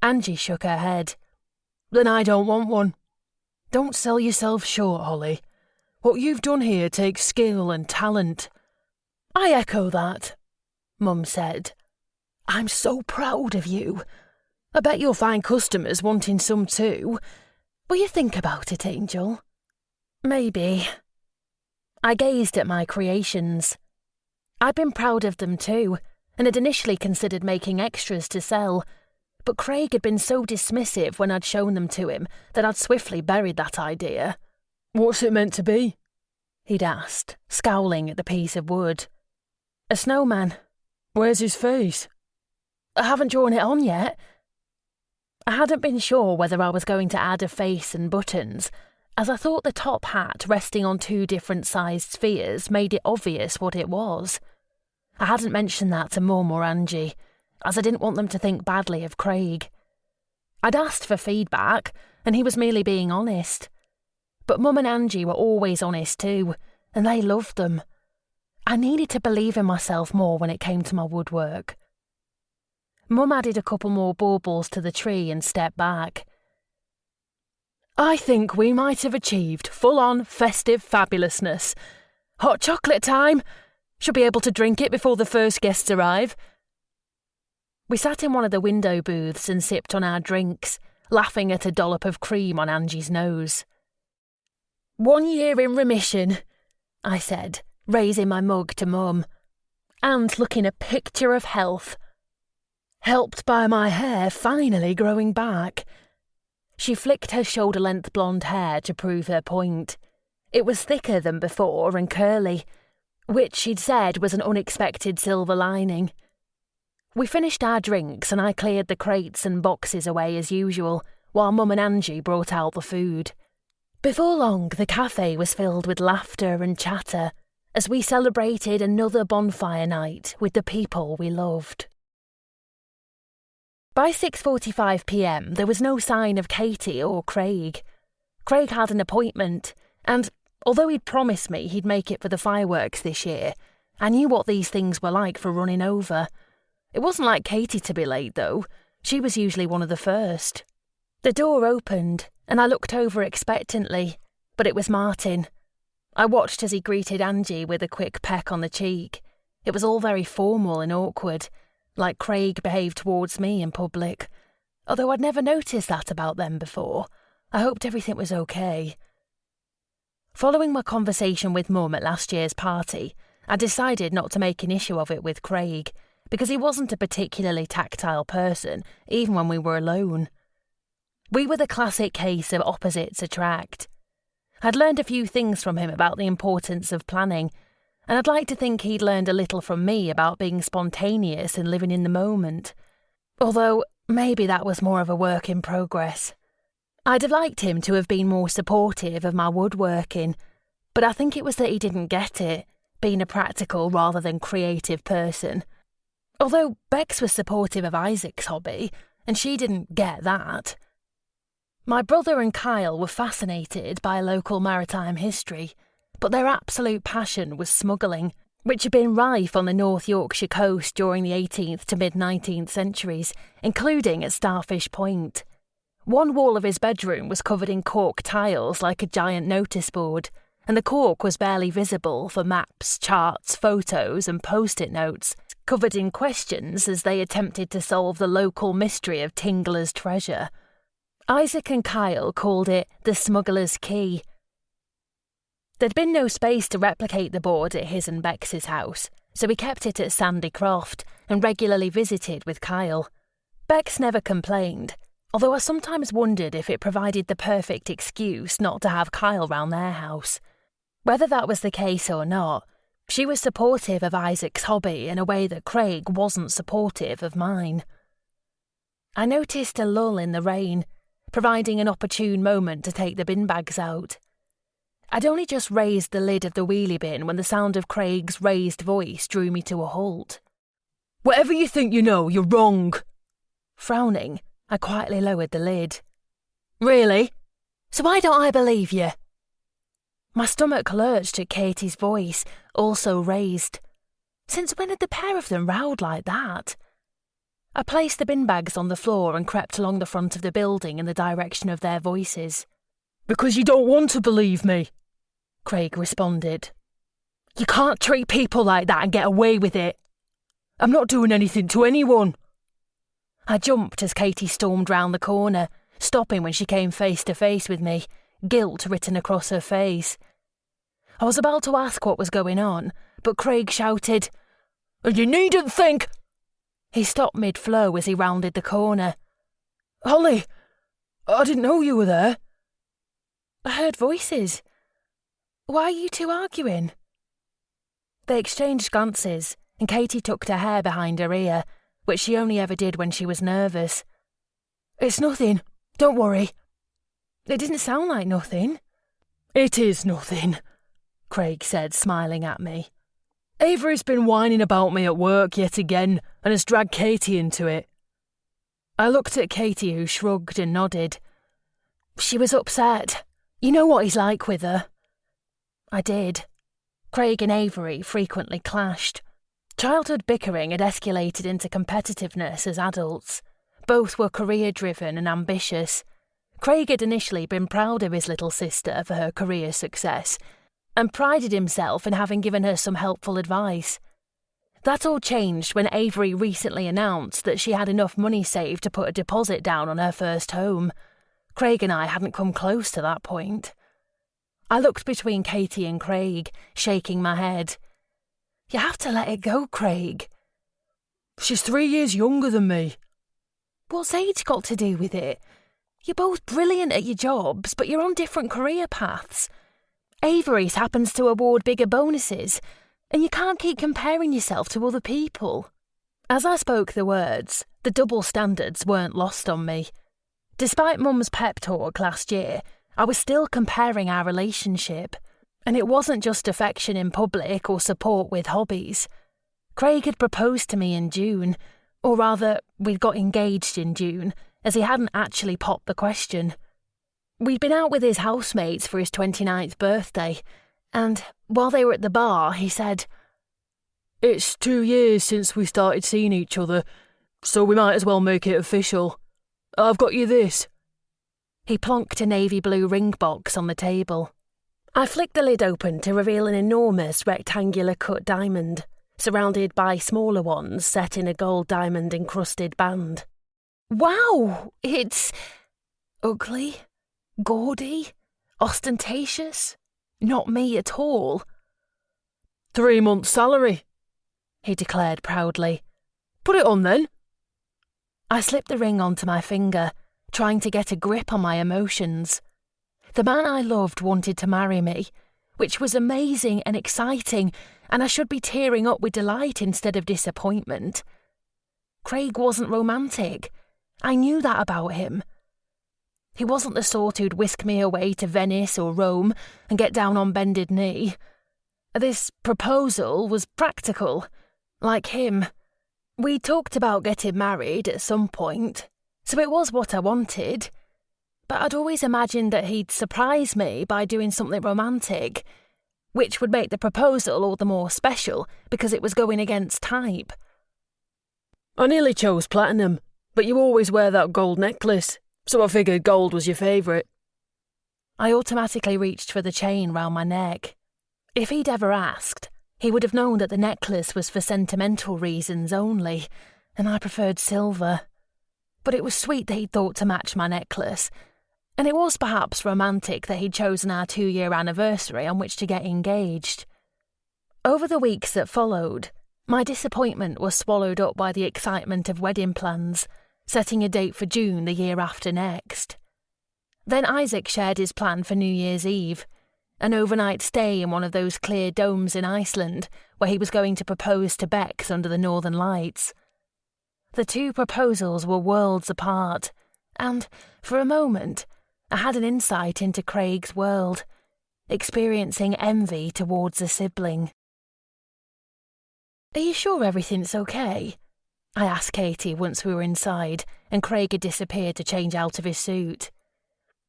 Angie shook her head. "Then I don't want one. Don't sell yourself short, Holly. What you've done here takes skill and talent." "I echo that," Mum said. "I'm so proud of you. I bet you'll find customers wanting some too. Will you think about it, Angel?" "Maybe." I gazed at my creations. I'd been proud of them too, and had initially considered making extras to sell, but Craig had been so dismissive when I'd shown them to him that I'd swiftly buried that idea. "What's it meant to be?" he'd asked, scowling at the piece of wood. "A snowman." "Where's his face?" "I haven't drawn it on yet." I hadn't been sure whether I was going to add a face and buttons, as I thought the top hat resting on 2 different sized spheres made it obvious what it was. I hadn't mentioned that to Mum or Angie, as I didn't want them to think badly of Craig. I'd asked for feedback, and he was merely being honest. But Mum and Angie were always honest too, and they loved them. I needed to believe in myself more when it came to my woodwork. Mum added a couple more baubles to the tree and stepped back. "I think we might have achieved full-on festive fabulousness. Hot chocolate time! Should be able to drink it before the first guests arrive." We sat in one of the window booths and sipped on our drinks, laughing at a dollop of cream on Angie's nose. "1 year in remission," I said, raising my mug to Mum, "and looking a picture of health. Helped by my hair finally growing back." She flicked her shoulder-length blonde hair to prove her point. It was thicker than before and curly, which she'd said was an unexpected silver lining. We finished our drinks and I cleared the crates and boxes away as usual, while Mum and Angie brought out the food. Before long, the cafe was filled with laughter and chatter as we celebrated another bonfire night with the people we loved. By 6:45 p.m, there was no sign of Katie or Craig. Craig had an appointment, and although he'd promised me he'd make it for the fireworks this year, I knew what these things were like for running over. It wasn't like Katie to be late, though. She was usually one of the first. The door opened, and I looked over expectantly, but it was Martin. I watched as he greeted Angie with a quick peck on the cheek. It was all very formal and awkward, like Craig behaved towards me in public. Although I'd never noticed that about them before, I hoped everything was okay. Following my conversation with Mum at last year's party, I decided not to make an issue of it with Craig, because he wasn't a particularly tactile person, even when we were alone. We were the classic case of opposites attract. I'd learned a few things from him about the importance of planning, and I'd like to think he'd learned a little from me about being spontaneous and living in the moment. Although, maybe that was more of a work in progress. I'd have liked him to have been more supportive of my woodworking, but I think it was that he didn't get it, being a practical rather than creative person. Although Bex was supportive of Isaac's hobby, and she didn't get that. My brother and Kyle were fascinated by local maritime history, but their absolute passion was smuggling, which had been rife on the North Yorkshire coast during the 18th to mid-19th centuries, including at Starfish Point. One wall of his bedroom was covered in cork tiles like a giant notice board, and the cork was barely visible for maps, charts, photos and post-it notes, covered in questions as they attempted to solve the local mystery of Tingler's treasure. Isaac and Kyle called it the Smuggler's Key. There'd been no space to replicate the board at his and Bex's house, so we kept it at Sandy Croft and regularly visited with Kyle. Bex never complained, although I sometimes wondered if it provided the perfect excuse not to have Kyle round their house. Whether that was the case or not, She was supportive of Isaac's hobby in a way that Craig wasn't supportive of mine. I noticed a lull in the rain, providing an opportune moment to take the bin bags out. I'd only just raised the lid of the wheelie bin when the sound of Craig's raised voice drew me to a halt. "Whatever you think you know, you're wrong." Frowning, I quietly lowered the lid. "Really? So why don't I believe you?" My stomach lurched at Katie's voice, also raised. Since when had the pair of them rowed like that? I placed the bin bags on the floor and crept along the front of the building in the direction of their voices. "Because you don't want to believe me," Craig responded. "You can't treat people like that and get away with it. I'm not doing anything to anyone." I jumped as Katie stormed round the corner, stopping when she came face to face with me, guilt written across her face. I was about to ask what was going on, but Craig shouted, "And you needn't think—" He stopped mid-flow as he rounded the corner. "Hollie, I didn't know you were there." "I heard voices. Why are you two arguing?" They exchanged glances, and Katie tucked her hair behind her ear, which she only ever did when she was nervous. "It's nothing. Don't worry." "It didn't sound like nothing." "It is nothing," Craig said, smiling at me. "Avery's been whining about me at work yet again and has dragged Katie into it." I looked at Katie, who shrugged and nodded. "She was upset. You know what he's like with her." I did. Craig and Avery frequently clashed. Childhood bickering had escalated into competitiveness as adults. Both were career-driven and ambitious. Craig had initially been proud of his little sister for her career success, and prided himself in having given her some helpful advice. That all changed when Avery recently announced that she had enough money saved to put a deposit down on her first home. Craig and I hadn't come close to that point. I looked between Katie and Craig, shaking my head. "You have to let it go, Craig." "She's 3 years younger than me." "What's age got to do with it? You're both brilliant at your jobs, but you're on different career paths. Avery's happens to award bigger bonuses, and you can't keep comparing yourself to other people." As I spoke the words, the double standards weren't lost on me. Despite Mum's pep talk last year, I was still comparing our relationship. And it wasn't just affection in public or support with hobbies. Craig had proposed to me in June, or rather, we'd got engaged in June, as he hadn't actually popped the question. We'd been out with his housemates for his 29th birthday, and while they were at the bar, he said, "It's 2 years since we started seeing each other, so we might as well make it official. I've got you this." He plonked a navy blue ring box on the table. I flicked the lid open to reveal an enormous rectangular cut diamond, surrounded by smaller ones set in a gold diamond-encrusted band. "Wow! It's ugly, gaudy, ostentatious. Not me at all." 3 months' salary," he declared proudly. "Put it on then." I slipped the ring onto my finger, trying to get a grip on my emotions. The man I loved wanted to marry me, which was amazing and exciting, and I should be tearing up with delight instead of disappointment. Craig wasn't romantic. I knew that about him. He wasn't the sort who'd whisk me away to Venice or Rome and get down on bended knee. This proposal was practical, like him. We talked about getting married at some point, so it was what I wanted. But I'd always imagined that he'd surprise me by doing something romantic, which would make the proposal all the more special because it was going against type. "I nearly chose platinum, but you always wear that gold necklace, so I figured gold was your favourite." I automatically reached for the chain round my neck. If he'd ever asked, he would have known that the necklace was for sentimental reasons only, and I preferred silver. But it was sweet that he'd thought to match my necklace, and it was perhaps romantic that he'd chosen our 2-year anniversary on which to get engaged. Over the weeks that followed, my disappointment was swallowed up by the excitement of wedding plans, setting a date for June the year after next. Then Isaac shared his plan for New Year's Eve, an overnight stay in one of those clear domes in Iceland where he was going to propose to Bex under the Northern Lights. The two proposals were worlds apart, and, for a moment, I had an insight into Craig's world, experiencing envy towards a sibling. "Are you sure everything's okay?" I asked Katie once we were inside and Craig had disappeared to change out of his suit.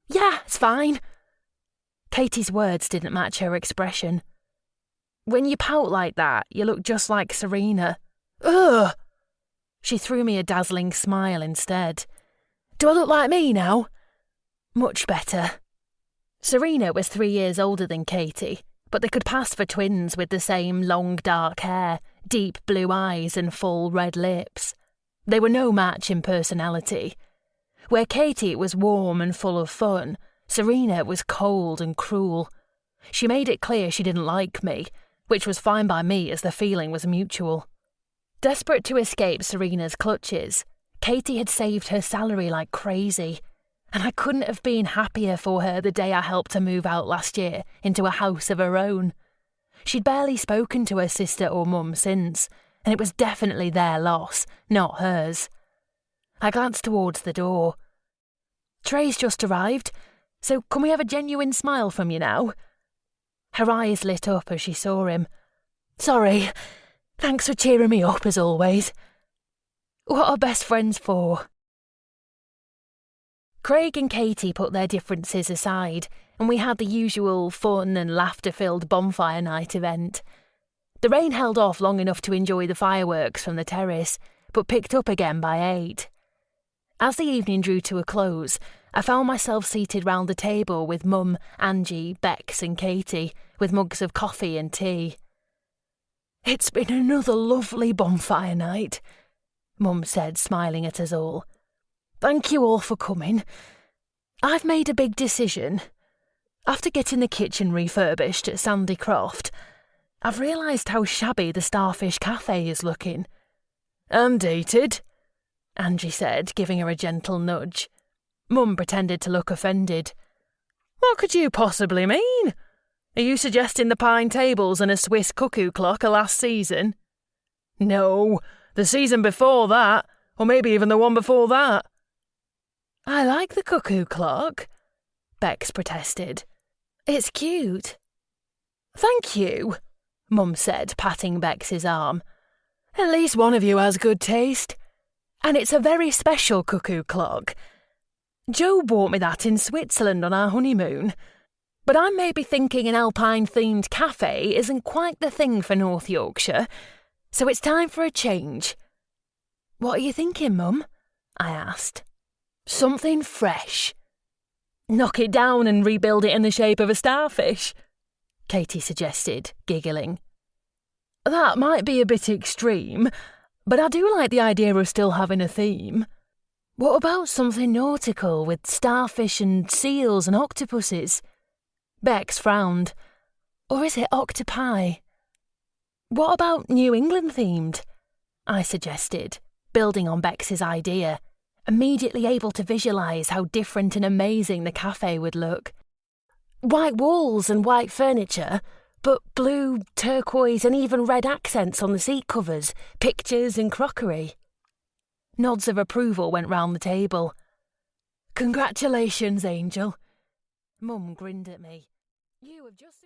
"Yeah, it's fine." Katie's words didn't match her expression. "When you pout like that, you look just like Serena." "Ugh!" She threw me a dazzling smile instead. "Do I look like me now?" "Much better." Serena was 3 years older than Katie, but they could pass for twins with the same long dark hair, deep blue eyes and full red lips. They were no match in personality. Where Katie was warm and full of fun, Serena was cold and cruel. She made it clear she didn't like me, which was fine by me as the feeling was mutual. Desperate to escape Serena's clutches, Katie had saved her salary like crazy, and I couldn't have been happier for her the day I helped her move out last year into a house of her own. She'd barely spoken to her sister or mum since, and it was definitely their loss, not hers. I glanced towards the door. "Trey's just arrived, so can we have a genuine smile from you now?" Her eyes lit up as she saw him. "Sorry. Thanks for cheering me up as always. What are best friends for?" Craig and Katie put their differences aside, and we had the usual fun and laughter-filled bonfire night event. The rain held off long enough to enjoy the fireworks from the terrace, but picked up again by 8. As the evening drew to a close, I found myself seated round the table with Mum, Angie, Bex and Katie, with mugs of coffee and tea. "It's been another lovely bonfire night," Mum said, smiling at us all. "Thank you all for coming. I've made a big decision. After getting the kitchen refurbished at Sandy Croft, I've realised how shabby the Starfish Café is looking." "And dated," Angie said, giving her a gentle nudge. Mum pretended to look offended. "What could you possibly mean? Are you suggesting the pine tables and a Swiss cuckoo clock are last season?" "No, the season before that, or maybe even the one before that." "I like the cuckoo clock," Bex protested. "It's cute." "Thank you," Mum said, patting Bex's arm. "At least one of you has good taste. And it's a very special cuckoo clock. Joe bought me that in Switzerland on our honeymoon. But I'm maybe thinking an Alpine-themed cafe isn't quite the thing for North Yorkshire, so it's time for a change." "What are you thinking, Mum?" I asked. "Something fresh." "Knock it down and rebuild it in the shape of a starfish," Katie suggested, giggling. "That might be a bit extreme, but I do like the idea of still having a theme. What about something nautical with starfish and seals and octopuses?" Bex frowned. "Or is it octopi?" "What about New England themed?" I suggested, building on Bex's idea, immediately able to visualise how different and amazing the cafe would look. "White walls and white furniture, but blue, turquoise and even red accents on the seat covers, pictures and crockery." Nods of approval went round the table. "Congratulations, Angel." Mum grinned at me. "You have just